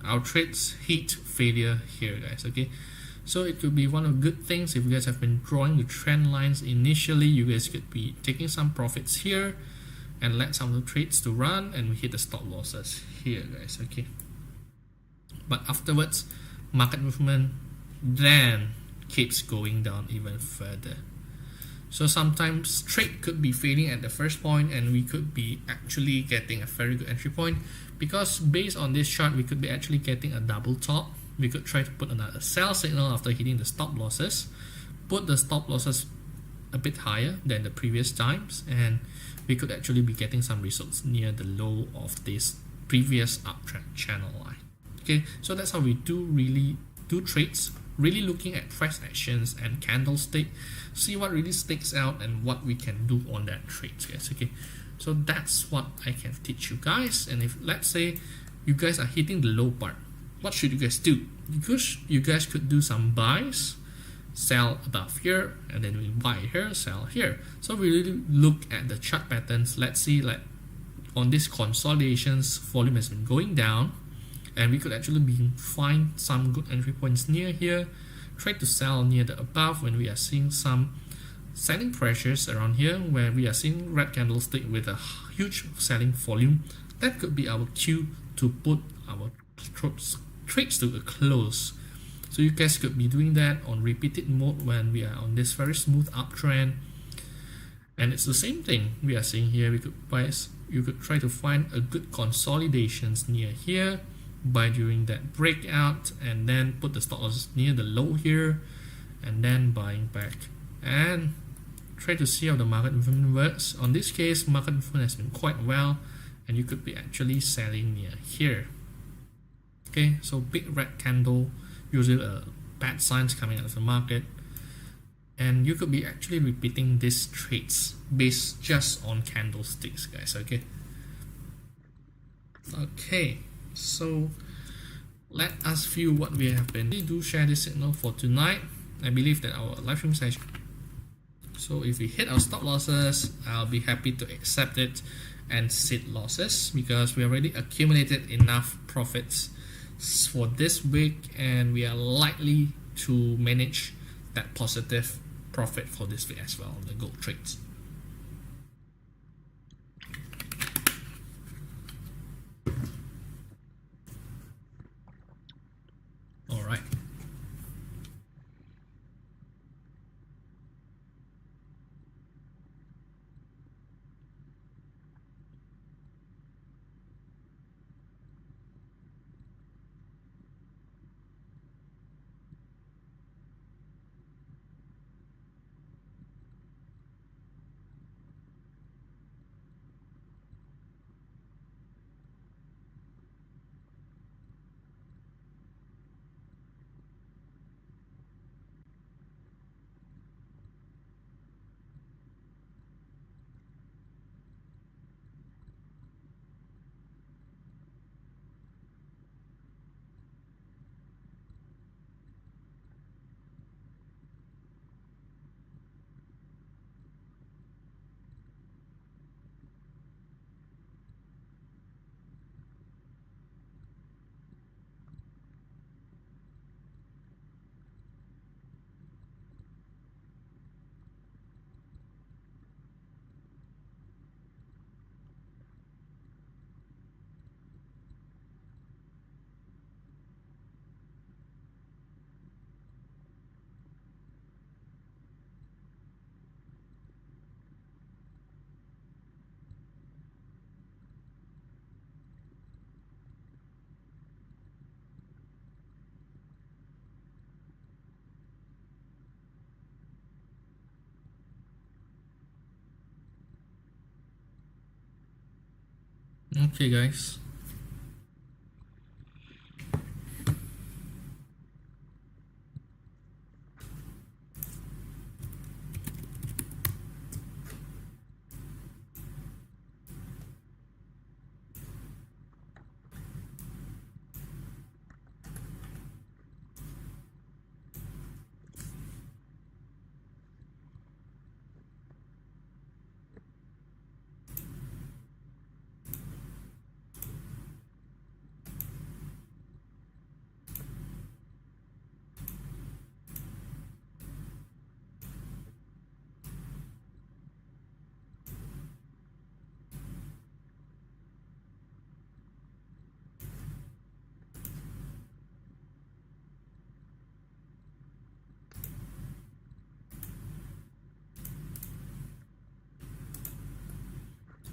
our trades hit failure here, guys. Okay. So it could be one of the good things if you guys have been drawing the trend lines initially. You guys could be taking some profits here and let some of the trades to run, and we hit the stop losses here, guys. Okay, but afterwards market movement then keeps going down even further. So sometimes trade could be failing at the first point, and we could be actually getting a very good entry point, because based on this chart we could be actually getting a double top. We could try to put another sell signal after hitting the stop losses, put the stop losses a bit higher than the previous times, and we could actually be getting some results near the low of this previous uptrend channel line. Okay, so that's how we really do trades, really looking at price actions and candlestick, see what really sticks out and what we can do on that trade, guys. Okay, so that's what I can teach you guys. And if let's say you guys are hitting the low part, what should you guys do? Because you guys could do some buys, sell above here, and then we buy here, sell here. So we really look at the chart patterns. Let's see, like on this consolidations, volume has been going down, and we could actually find some good entry points near here, try to sell near the above when we are seeing some selling pressures around here, where we are seeing red candlestick with a huge selling volume. That could be our cue to put our trades to a close. So you guys could be doing that on repeated mode when we are on this very smooth uptrend. And it's the same thing we are seeing here. You could try to find a good consolidations near here, buy during that breakout, and then put the stop loss near the low here, and then buying back, and try to see how the market movement works. On this case, market movement has been quite well, and you could be actually selling near here. Okay, so big red candle, usually bad signs coming out of the market, and you could be actually repeating these trades based just on candlesticks, guys. Okay, so let us view what we have been. We do share this signal for tonight. I believe that our live stream session. So if we hit our stop losses, I'll be happy to accept it and sit losses, because we already accumulated enough profits for this week, and we are likely to manage that positive profit for this week as well on the gold trades. All right. Okay, guys.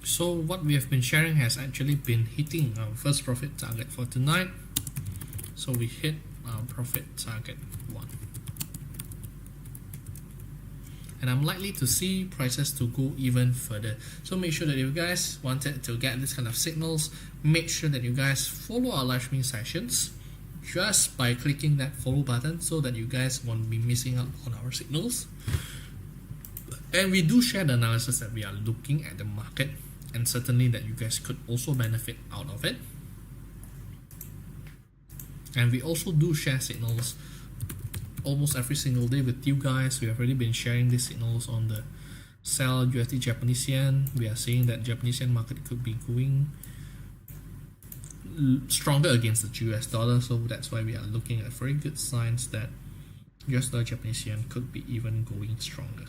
So what we have been sharing has actually been hitting our first profit target for tonight. So we hit our profit target 1. And I'm likely to see prices to go even further. So make sure that if you guys wanted to get this kind of signals, make sure that you guys follow our live streaming sessions just by clicking that follow button so that you guys won't be missing out on our signals. And we do share the analysis that we are looking at the market, and certainly that you guys could also benefit out of it. And we also do share signals almost every single day with you guys. We have already been sharing these signals on the sell USD Japanese yen. We are seeing that Japanese yen market could be going stronger against the US dollar, so that's why we are looking at very good signs that US dollar Japanese yen could be even going stronger.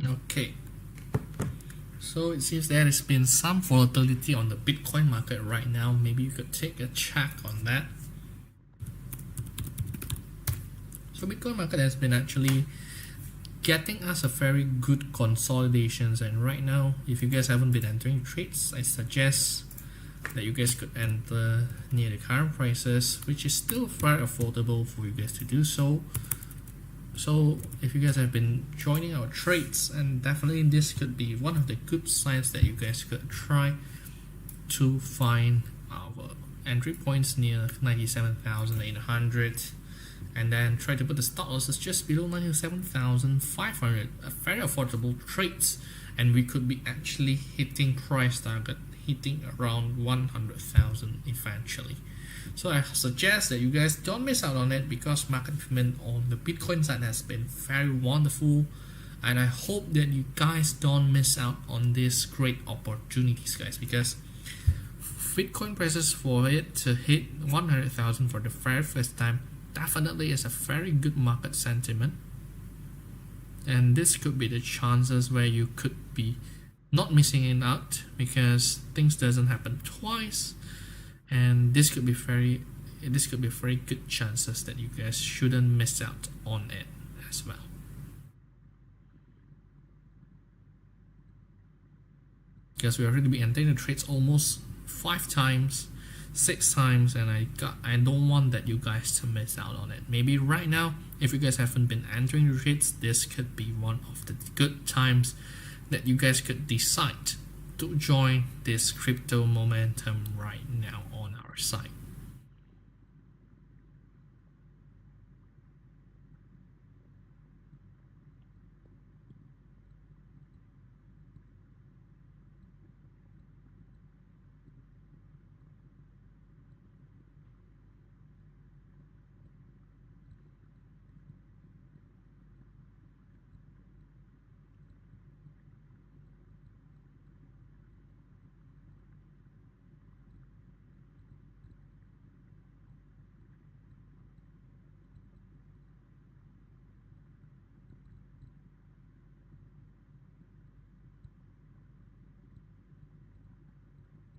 Okay, so it seems there has been some volatility on the Bitcoin market right now. Maybe you could take a check on that. So Bitcoin market has been actually getting us a very good consolidations, and right now, if you guys haven't been entering trades, I suggest that you guys could enter near the current prices, which is still very affordable for you guys to do so. So if you guys have been joining our trades, and definitely this could be one of the good signs that you guys could try to find our entry points near 97,800, and then try to put the stop losses just below 97,500. A very affordable trades, and we could be actually hitting price target, hitting around 100,000 eventually. So I suggest that you guys don't miss out on it, because market movement on the Bitcoin side has been very wonderful, and I hope that you guys don't miss out on these great opportunities, guys, because Bitcoin prices, for it to hit 100,000 for the very first time, definitely is a very good market sentiment, and this could be the chances where you could be not missing it out, because things doesn't happen twice, and this could be very good chances that you guys shouldn't miss out on it as well. Because we already been entering the trades almost 5 times, 6 times, and I don't want that you guys to miss out on it. Maybe right now, if you guys haven't been entering the trades, this could be one of the good times that you guys could decide to join this crypto momentum right now on our site.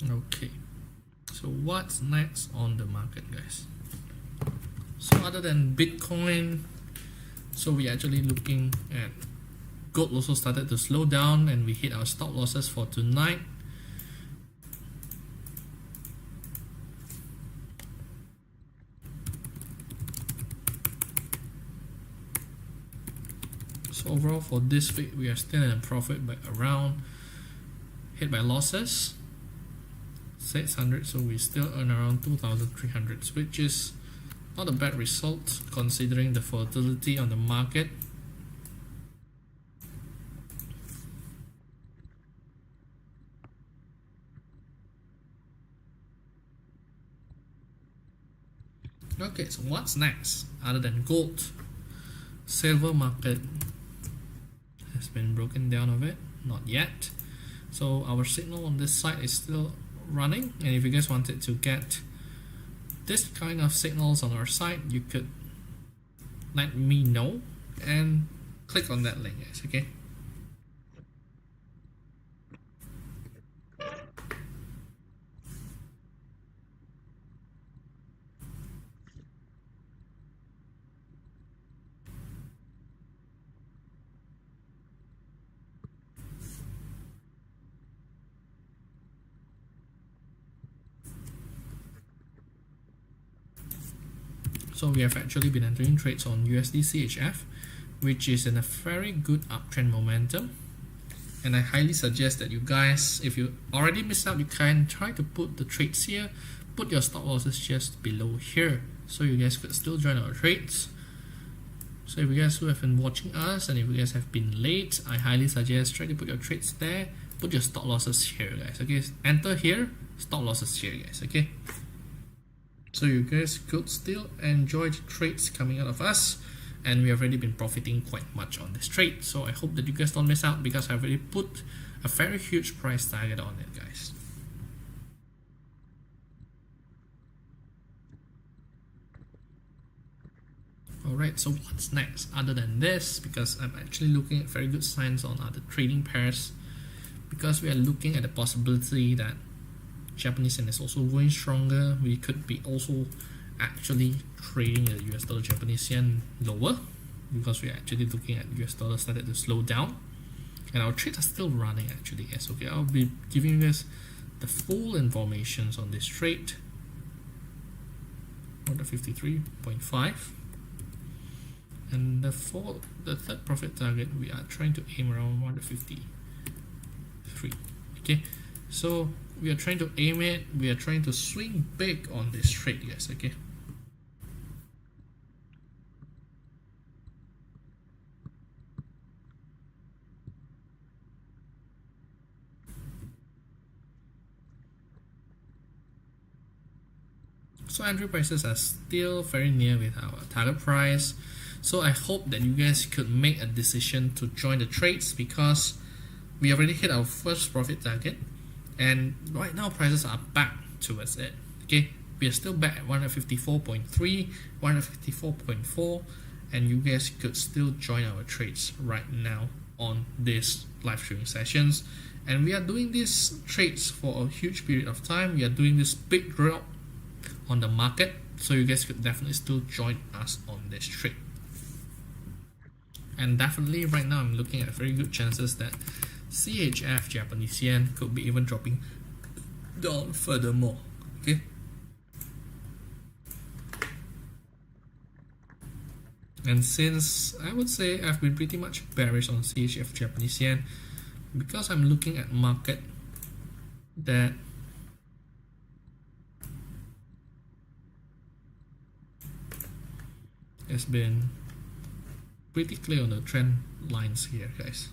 Okay, so what's next on the market, guys? So other than Bitcoin, so we actually looking at gold also started to slow down, and we hit our stop losses for tonight. So overall for this week, we are still in a profit by around, hit by losses 600, so we still earn around 2,300, which is not a bad result considering the volatility on the market. Okay, so what's next other than gold? Silver market has been broken down a bit, not yet. So our signal on this side is still running, and if you guys wanted to get this kind of signals on our site, you could let me know and click on that link, guys. Okay, so we have actually been entering trades on USD CHF, which is in a very good uptrend momentum, and I highly suggest that you guys, if you already missed out, you can try to put the trades here, put your stop losses just below here, so you guys could still join our trades. So if you guys who have been watching us, and if you guys have been late, I highly suggest try to put your trades there, put your stop losses here, guys. Okay, enter here, stop losses here, guys. Okay, so you guys could still enjoy the trades coming out of us, and we have already been profiting quite much on this trade. So I hope that you guys don't miss out, because I've already put a very huge price target on it, guys. Alright, so what's next other than this? Because I'm actually looking at very good signs on other trading pairs, because we are looking at the possibility that Japanese yen is also going stronger. We could be also actually trading the US dollar Japanese yen lower, because we are actually looking at US dollar started to slow down, and our trades are still running actually. Yes, okay, I'll be giving you guys the full informations on this trade. 153.5, and for the third profit target we are trying to aim around 153. Okay, so we are trying to aim it, we are trying to swing big on this trade, guys. Okay, so entry prices are still very near with our target price, so I hope that you guys could make a decision to join the trades, because we already hit our first profit target, and right now prices are back towards it. Okay, we are still back at 154.3, 154.4, and you guys could still join our trades right now on this live streaming sessions. And we are doing these trades for a huge period of time. We are doing this big drop on the market, so you guys could definitely still join us on this trade. And definitely right now I'm looking at very good chances that CHF Japanese yen could be even dropping down furthermore. Okay, and since I would say I've been pretty much bearish on CHF Japanese yen, because I'm looking at market that has been pretty clear on the trend lines here, guys.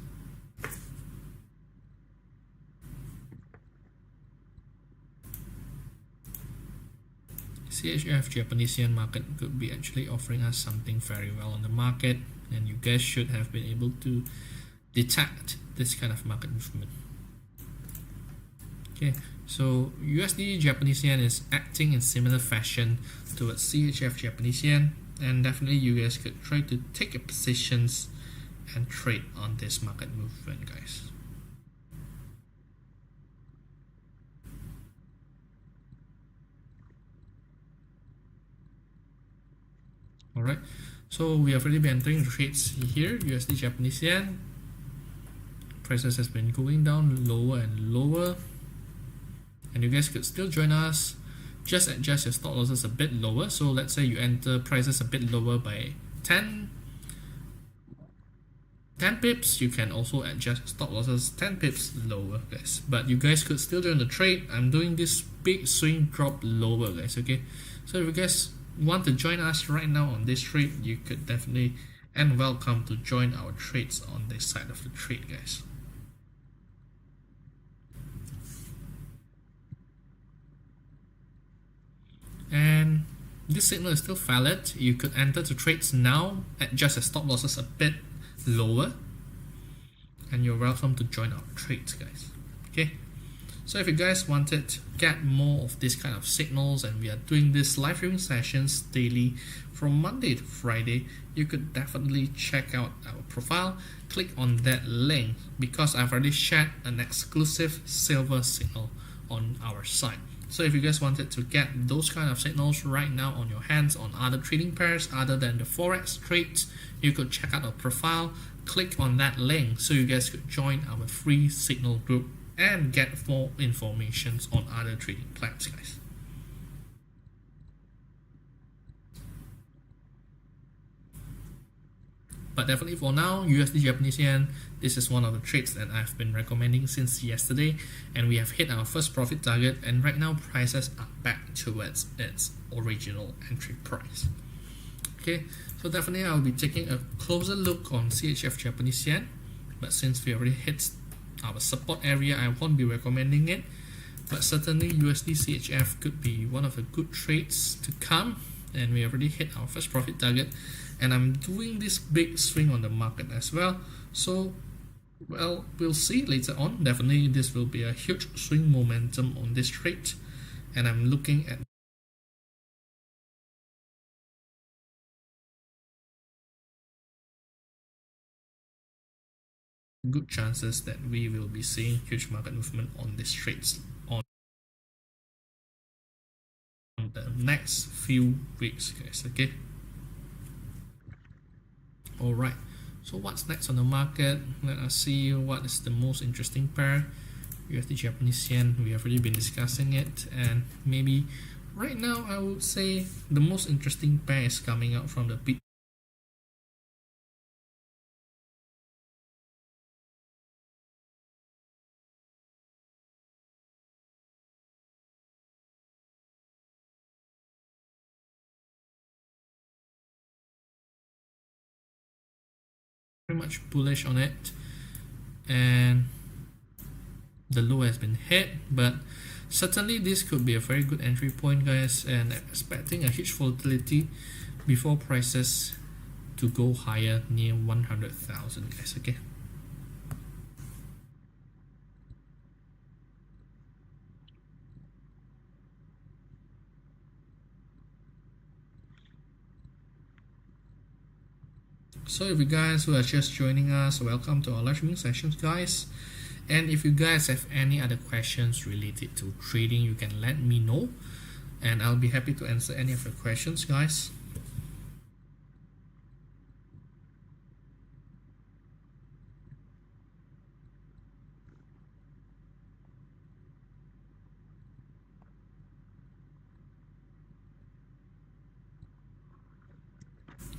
CHF Japanese yen market could be actually offering us something very well on the market, and you guys should have been able to detect this kind of market movement. Okay, so USD Japanese yen is acting in similar fashion towards CHF Japanese yen, and definitely you guys could try to take your positions and trade on this market movement, guys. Alright, so we have already been entering trades here. USD Japanese yen prices has been going down lower and lower, and you guys could still join us. Just adjust your stop losses a bit lower. So let's say you enter prices a bit lower by 10 pips, you can also adjust stop losses 10 pips lower, guys. But you guys could still join the trade. I'm doing this big swing drop lower, guys. Okay, so if you guys want to join us right now on this trade, you could definitely and welcome to join our trades on this side of the trade, guys. And this signal is still valid. You could enter the trades now, adjust your stop losses a bit lower, and you're welcome to join our trades, guys. Okay, so if you guys wanted to get more of this kind of signals, and we are doing this live streaming sessions daily from Monday to Friday, you could definitely check out our profile, click on that link, because I've already shared an exclusive silver signal on our site. So if you guys wanted to get those kind of signals right now on your hands on other trading pairs other than the Forex trades, you could check out our profile, click on that link, so you guys could join our free signal group and get more information on other trading plans, guys. But definitely for now, USD Japanese yen, this is one of the trades that I've been recommending since yesterday, and we have hit our first profit target, and right now prices are back towards its original entry price. Okay, so definitely I'll be taking a closer look on CHF Japanese yen, but since we already hit our support area, I won't be recommending it. But certainly USD CHF could be one of the good trades to come, and we already hit our first profit target, and I'm doing this big swing on the market as well. So well, we'll see later on. Definitely this will be a huge swing momentum on this trade, and I'm looking at good chances that we will be seeing huge market movement on these trades on the next few weeks, guys. Okay. All right. So what's next on the market? Let us see what is the most interesting pair. USD Japanese yen. We have already been discussing it, and maybe right now I would say the most interesting pair is coming out from the Bitcoin. Very much bullish on it, and the low has been hit, but certainly this could be a very good entry point, guys, and I'm expecting a huge volatility before prices to go higher near 100,000, guys. Okay. So if you guys who are just joining us, welcome to our live streaming sessions, guys. And if you guys have any other questions related to trading, you can let me know, and I'll be happy to answer any of your questions, guys.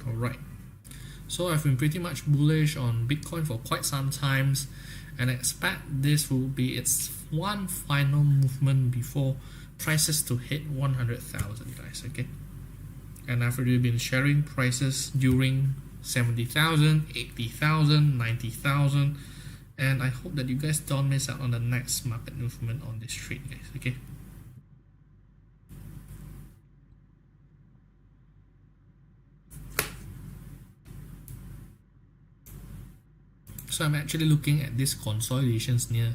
All right. So I've been pretty much bullish on Bitcoin for quite some times, and I expect this will be its one final movement before prices to hit 100,000, guys. Okay. And I've already been sharing prices during 70,000, 80,000, 90,000, and I hope that you guys don't miss out on the next market movement on this trade, guys. Okay. So I'm actually looking at these consolidations near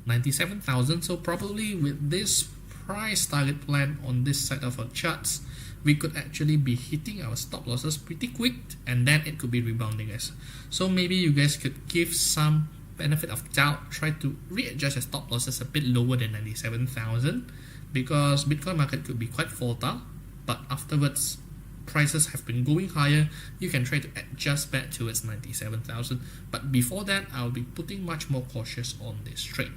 97,000. So probably with this price target plan on this side of our charts, we could actually be hitting our stop losses pretty quick, and then it could be rebounding, guys. So maybe you guys could give some benefit of doubt, try to readjust your stop losses a bit lower than 97,000, because Bitcoin market could be quite volatile, but afterwards prices have been going higher, you can try to adjust back towards 97,000. But before that, I'll be putting much more cautious on this trade.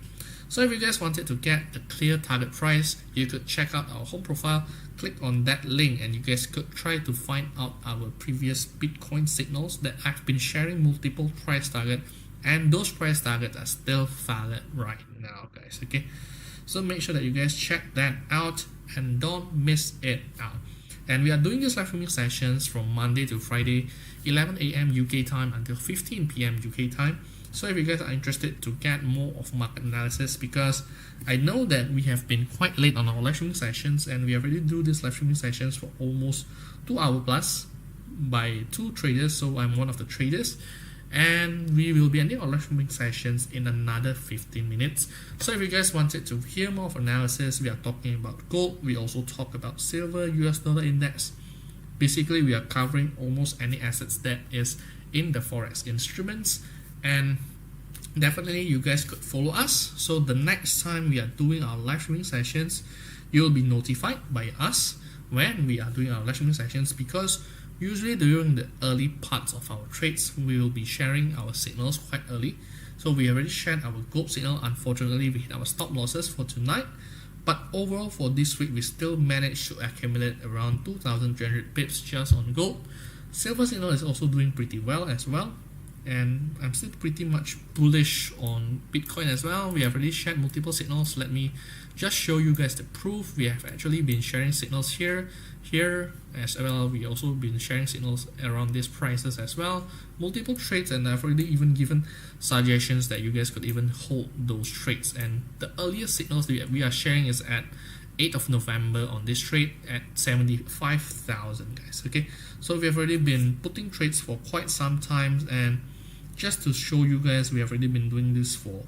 So if you guys wanted to get the clear target price, you could check out our home profile, click on that link, and you guys could try to find out our previous Bitcoin signals that I've been sharing multiple price target, and those price targets are still valid right now, guys. Okay, so make sure that you guys check that out and don't miss it out. And we are doing these live streaming sessions from Monday to Friday, 11 a.m. UK time until 15 p.m. UK time. So if you guys are interested to get more of market analysis, because I know that we have been quite late on our live streaming sessions, and we already do these live streaming sessions for almost 2 hours plus by 2 traders. So I'm one of the traders, and we will be ending our live streaming sessions in another 15 minutes. So if you guys wanted to hear more of analysis, we are talking about gold, we also talk about silver, US dollar index. Basically, we are covering almost any assets that is in the Forex instruments, and definitely you guys could follow us. So the next time we are doing our live streaming sessions, you'll be notified by us when we are doing our live streaming sessions, because usually during the early parts of our trades, we will be sharing our signals quite early. So we already shared our gold signal. Unfortunately, we hit our stop losses for tonight, but overall for this week, we still managed to accumulate around 2,300 pips just on gold. Silver signal is also doing pretty well as well, and I'm still pretty much bullish on Bitcoin as well. We have already shared multiple signals. Let me just show you guys the proof. We have actually been sharing signals here as well. We also been sharing signals around these prices as well, multiple trades, and I've already even given suggestions that you guys could even hold those trades. And the earliest signals that we are sharing is at 8th of November on this trade at 75,000, guys. Okay, so we have already been putting trades for quite some time, and just to show you guys, we have already been doing this for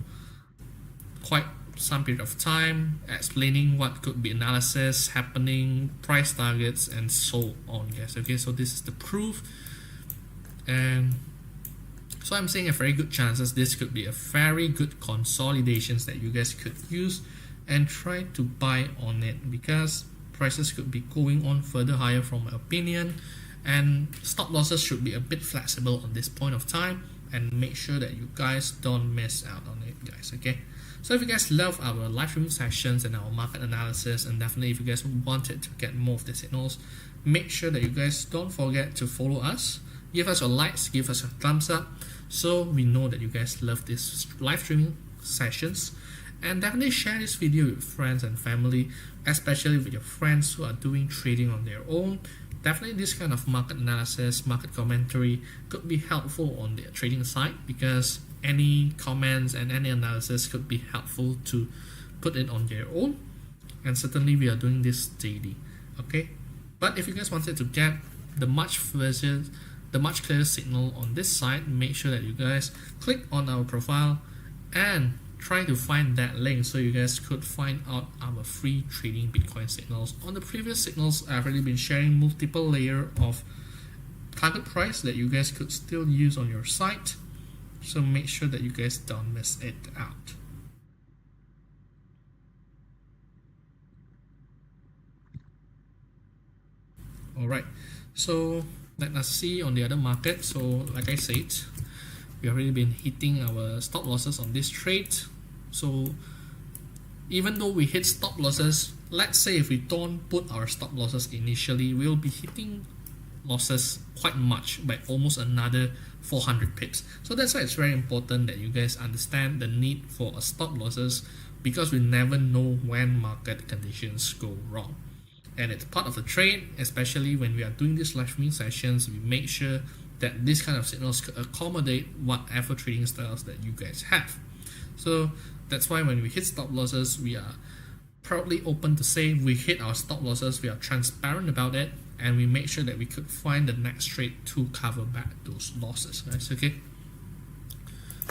quite some period of time, explaining what could be analysis happening, price targets, and so on, guys. Okay, so this is the proof, and So I'm saying a very good chances this could be a very good consolidations that you guys could use and try to buy on it, because prices could be going on further higher from my opinion, and stop losses should be a bit flexible on this point of time, and make sure that you guys don't miss out on it, guys. Okay, so if you guys love our live streaming sessions and our market analysis, and definitely if you guys wanted to get more of the signals, make sure that you guys don't forget to follow us, give us a likes, give us a thumbs up, so we know that you guys love this live streaming sessions. And definitely share this video with friends and family, especially with your friends who are doing trading on their own. Definitely this kind of market analysis, market commentary could be helpful on their trading side, because any comments and any analysis could be helpful to put it on their own. And certainly we are doing this daily. Okay, but if you guys wanted to get the much clearer signal on this side, make sure that you guys click on our profile and try to find that link so you guys could find out our free trading Bitcoin signals. On the previous signals, I've already been sharing multiple layer of target price that you guys could still use on your site, so make sure that you guys don't miss it out. Alright, so let us see on the other market. So like I said, we have already been hitting our stop losses on this trade. So even though we hit stop losses, let's say if we don't put our stop losses initially, we'll be hitting losses quite much by almost another 400 pips. So that's why it's very important that you guys understand the need for a stop losses, because we never know when market conditions go wrong. And it's part of the trade, especially when we are doing these live streaming sessions. We make sure that this kind of signals could accommodate whatever trading styles that you guys have. So that's why when we hit stop losses, we are proudly open to say we hit our stop losses, we are transparent about it, and we make sure that we could find the next trade to cover back those losses, guys. Okay,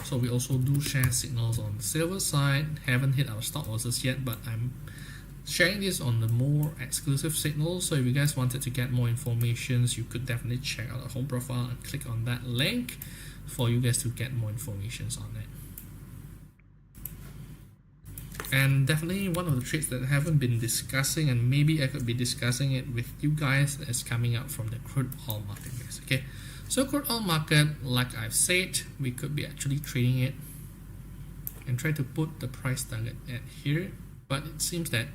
so we also do share signals on the silver side. Haven't hit our stop losses yet, but I'm sharing this on the more exclusive signals. So if you guys wanted to get more informations, you could definitely check out our home profile and click on that link for you guys to get more informations on it. And definitely one of the trades that I haven't been discussing, and maybe I could be discussing it with you guys, is coming up from the crude oil market, guys. Okay, so crude oil market, like I've said, we could be actually trading it and try to put the price target at here, but it seems that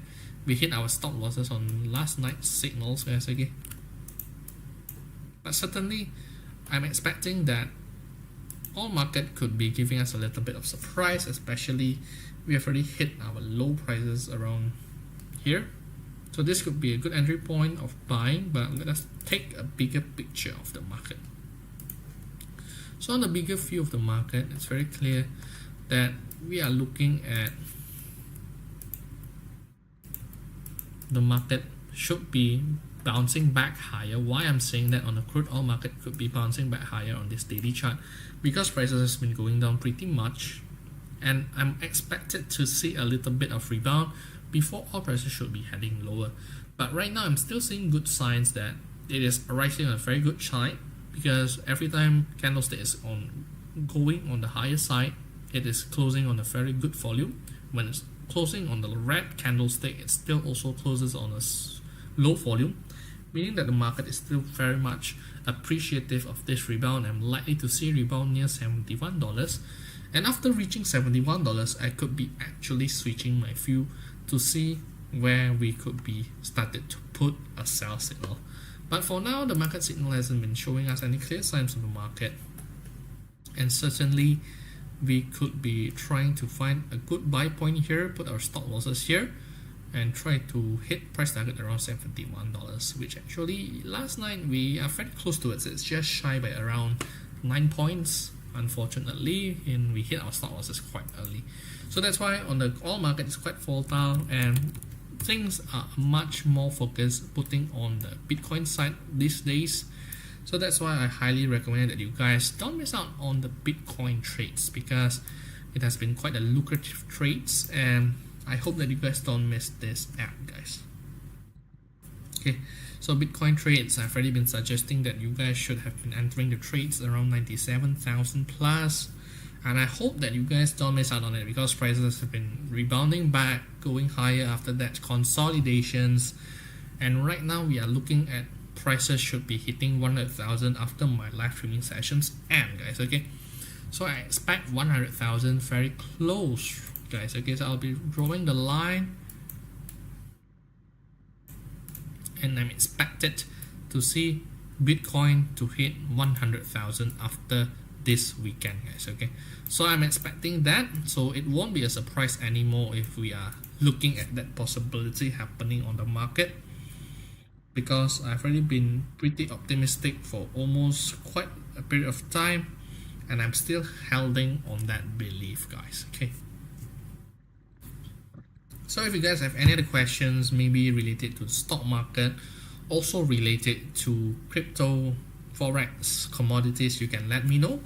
we hit our stop losses on last night's signals, guys. Okay, but certainly I'm expecting that oil market could be giving us a little bit of surprise, especially we have already hit our low prices around here. So this could be a good entry point of buying, but let us take a bigger picture of the market. So on the bigger view of the market, it's very clear that we are looking at the market should be bouncing back higher. Why I'm saying that on the crude oil market could be bouncing back higher on this daily chart, because prices has been going down pretty much, and I'm expected to see a little bit of rebound before oil prices should be heading lower. But right now I'm still seeing good signs that it is rising on a very good chart, because every time candlestick is going on the higher side, it is closing on a very good volume. When it's closing on the red candlestick, it still also closes on a low volume, meaning that the market is still very much appreciative of this rebound. I'm likely to see rebound near $71, and after reaching $71, I could be actually switching my view to see where we could be started to put a sell signal. But for now, the market signal hasn't been showing us any clear signs of the market, and certainly we could be trying to find a good buy point here, put our stop losses here, and try to hit price target around $71, which actually last night we are very close to it. It's just shy by around 9 points, unfortunately, and we hit our stop losses quite early. So that's why on the oil market it's quite volatile, and things are much more focused putting on the Bitcoin side these days. So that's why I highly recommend that you guys don't miss out on the Bitcoin trades, because it has been quite a lucrative trades, and I hope that you guys don't miss this out, guys. Okay, Okay, so Bitcoin trades, I've already been suggesting that you guys should have been entering the trades around 97,000 plus, and I hope that you guys don't miss out on it because prices have been rebounding back, going higher after that consolidations, and right now we are looking at prices should be hitting 100,000 after my live streaming sessions end, guys. Okay, so I expect 100,000 very close, guys. Okay, so I'll be drawing the line, and I'm expected to see Bitcoin to hit 100,000 after this weekend, guys. Okay, so I'm expecting that, so it won't be a surprise anymore if we are looking at that possibility happening on the market, because I've already been pretty optimistic for almost quite a period of time, and I'm still holding on that belief, guys. Okay, so if you guys have any other questions, maybe related to the stock market, also related to crypto, Forex, commodities, you can let me know,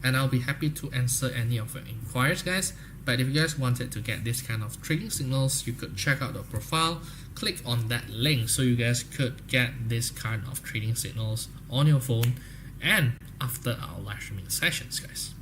and I'll be happy to answer any of your inquiries, guys. But if you guys wanted to get this kind of trading signals, you could check out the profile, click on that link so you guys could get this kind of trading signals on your phone and after our live streaming sessions, guys.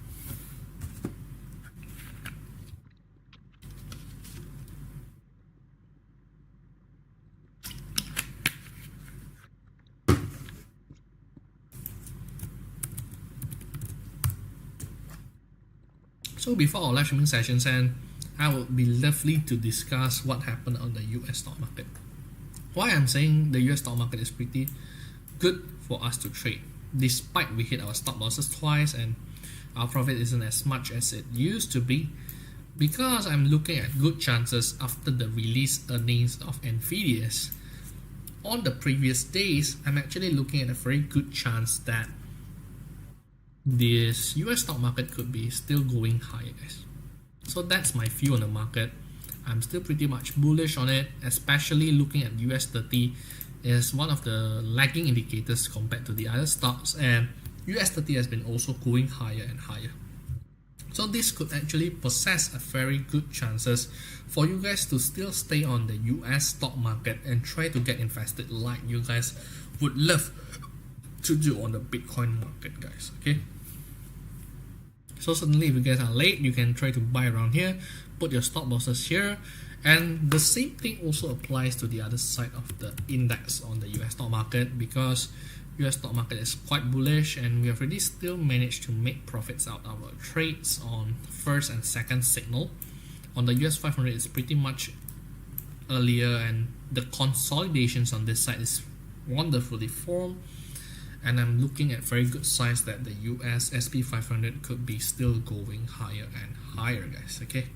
So before our live streaming sessions end, I would be lovely to discuss what happened on the US stock market. Why I'm saying the US stock market is pretty good for us to trade, despite we hit our stop losses twice and our profit isn't as much as it used to be, because I'm looking at good chances after the release earnings of Nvidia's. On the previous days, I'm actually looking at a very good chance that this US stock market could be still going higher, guys. So that's my view on the market. I'm still pretty much bullish on it, especially looking at US 30 is one of the lagging indicators compared to the other stocks, and US 30 has been also going higher and higher. So this could actually possess a very good chances for you guys to still stay on the US stock market and try to get invested like you guys would love to do on the Bitcoin market, guys. Okay, so certainly if you guys are late, you can try to buy around here, put your stop losses here, and the same thing also applies to the other side of the index on the US stock market, because US stock market is quite bullish and we have already still managed to make profits out of our trades on first and second signal. On the US 500 it's pretty much earlier, and the consolidations on this side is wonderfully formed, and I'm looking at very good signs that the US SP 500 could be still going higher and higher, guys. Okay,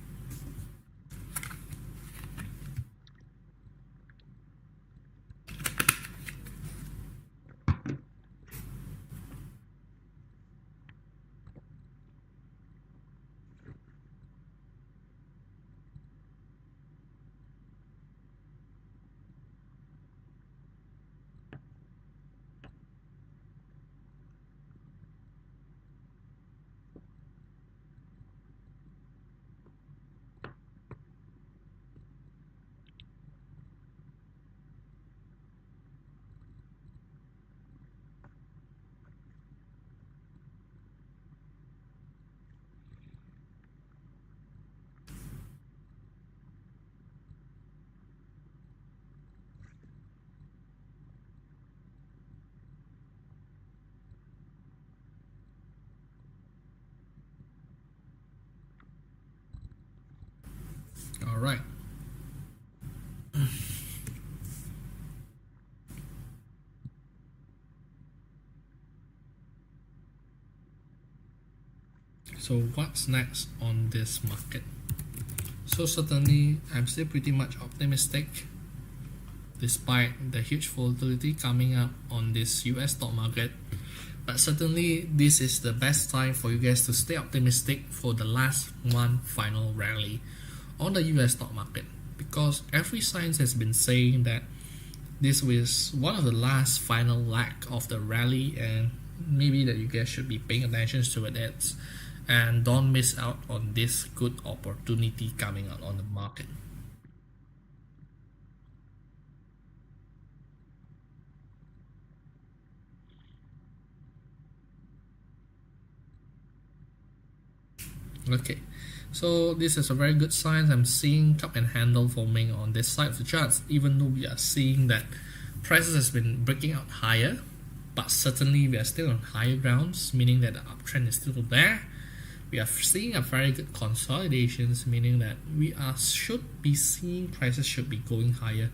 all right. So what's next on this market? So certainly I'm still pretty much optimistic despite the huge volatility coming up on this US stock market, but certainly this is the best time for you guys to stay optimistic for the last one final rally on the US stock market, because every science has been saying that this was one of the last final leg of the rally, and maybe that you guys should be paying attention to it and don't miss out on this good opportunity coming out on the market. Okay, so this is a very good sign. I'm seeing cup and handle forming on this side of the charts, even though we are seeing that prices has been breaking out higher, but certainly we are still on higher grounds, meaning that the uptrend is still there. We are seeing a very good consolidations, meaning that we are should be seeing prices should be going higher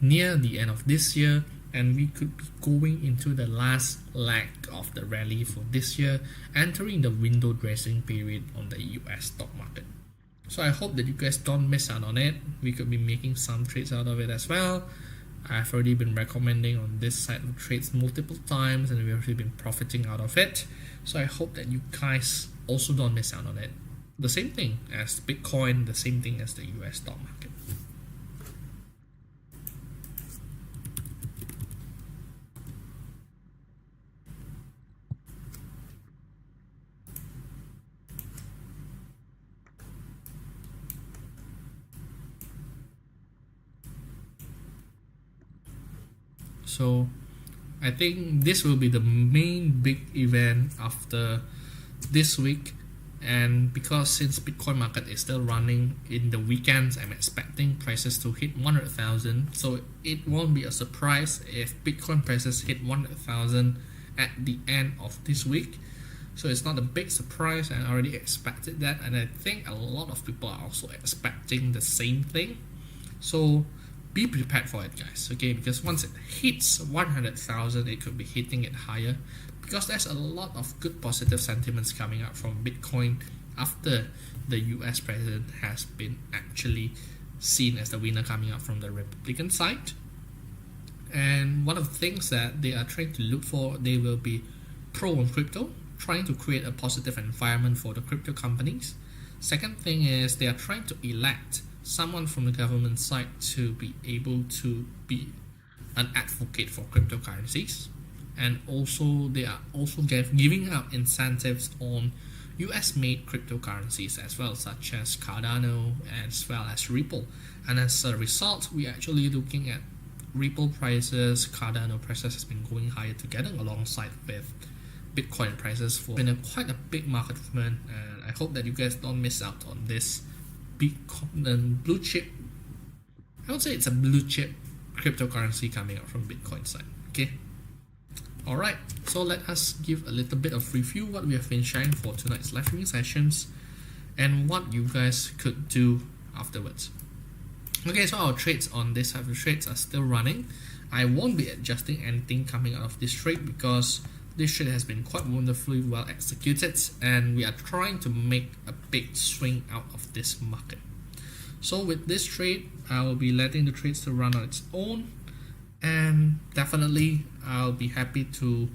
near the end of this year, and we could be going into the last leg of the rally for this year, entering the window dressing period on the US stock market. So I hope that you guys don't miss out on it. We could be making some trades out of it as well. I've already been recommending on this side of trades multiple times, and we've already been profiting out of it. So I hope that you guys also don't miss out on it. The same thing as Bitcoin, the same thing as the US stock market. So I think this will be the main big event after this week, and because since Bitcoin market is still running in the weekends, I'm expecting prices to hit 100,000. So it won't be a surprise if Bitcoin prices hit 100,000 at the end of this week. So it's not a big surprise. I already expected that, and I think a lot of people are also expecting the same thing. So be prepared for it, guys, okay? Because once it hits 100,000, it could be hitting it higher, because there's a lot of good positive sentiments coming out from Bitcoin after the US president has been actually seen as the winner coming out from the Republican side. And one of the things that they are trying to look for, they will be pro on crypto, trying to create a positive environment for the crypto companies. Second thing is they are trying to elect someone from the government side to be able to be an advocate for cryptocurrencies, and also they are also giving out incentives on US made cryptocurrencies as well, such as Cardano as well as Ripple. And as a result, we're actually looking at Ripple prices, Cardano prices has been going higher together alongside with Bitcoin prices for been quite a big market movement, and I hope that you guys don't miss out on this Bitcoin blue chip. I would say it's a blue chip cryptocurrency coming out from Bitcoin side. Okay. Alright, so let us give a little bit of review what we have been sharing for tonight's live streaming sessions and what you guys could do afterwards. Okay, so our trades on this type of trades are still running. I won't be adjusting anything coming out of this trade because this trade has been quite wonderfully well executed, and we are trying to make a big swing out of this market. So with this trade, I will be letting the trades to run on its own, and definitely I'll be happy to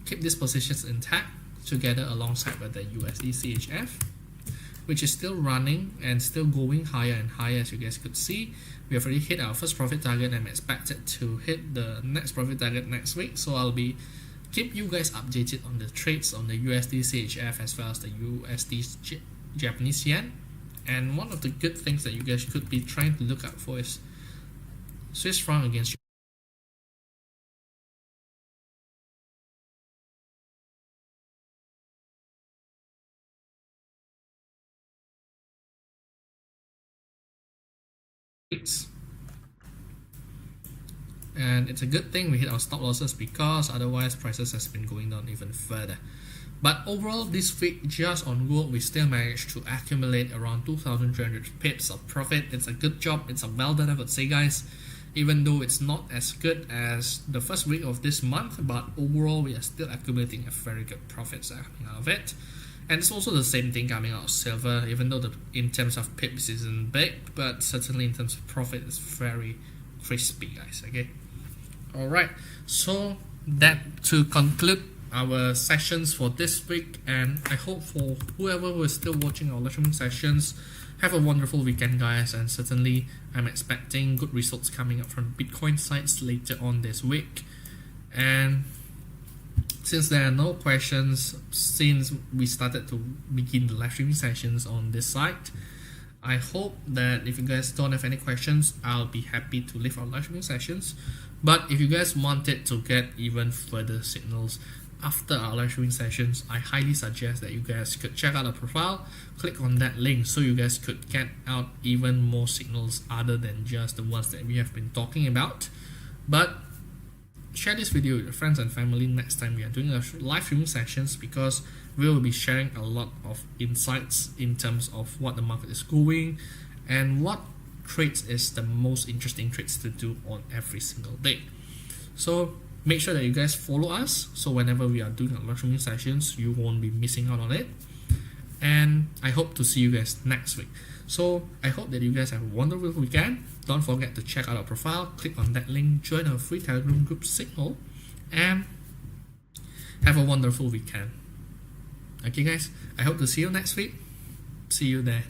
keep these positions intact together alongside with the USD CHF, which is still running and still going higher and higher. As you guys could see, we have already hit our first profit target, and I'm expected to hit the next profit target next week. So I'll be keep you guys updated on the trades on the USD CHF as well as the USD Japanese yen. And one of the good things that you guys could be trying to look out for is Swiss franc against rates. And it's a good thing we hit our stop losses, because otherwise prices has been going down even further. But overall, this week just on gold, we still managed to accumulate around 2,300 pips of profit. It's a good job. It's a well done, I would say, guys. Even though it's not as good as the first week of this month, but overall we are still accumulating a very good profits coming out of it. And it's also the same thing coming out of silver, even though in terms of pips isn't big, but certainly in terms of profit it's very crispy, guys. Okay. Alright, so that to conclude our sessions for this week, and I hope for whoever who is still watching our live streaming sessions, have a wonderful weekend, guys. And certainly I'm expecting good results coming up from Bitcoin sites later on this week. And since there are no questions since we started to begin the live streaming sessions on this site, I hope that if you guys don't have any questions, I'll be happy to leave our live streaming sessions. But if you guys wanted to get even further signals, after our live streaming sessions, I highly suggest that you guys could check out our profile, click on that link so you guys could get out even more signals other than just the ones that we have been talking about. But share this video with your friends and family next time we are doing live streaming sessions, because we will be sharing a lot of insights in terms of what the market is going and what trades is the most interesting trades to do on every single day. So make sure that you guys follow us, so whenever we are doing our live streaming sessions, you won't be missing out on it. And I hope to see you guys next week. So I hope that you guys have a wonderful weekend. Don't forget to check out our profile, click on that link, join our free Telegram group Signal, and have a wonderful weekend. Okay guys, I hope to see you next week. See you there.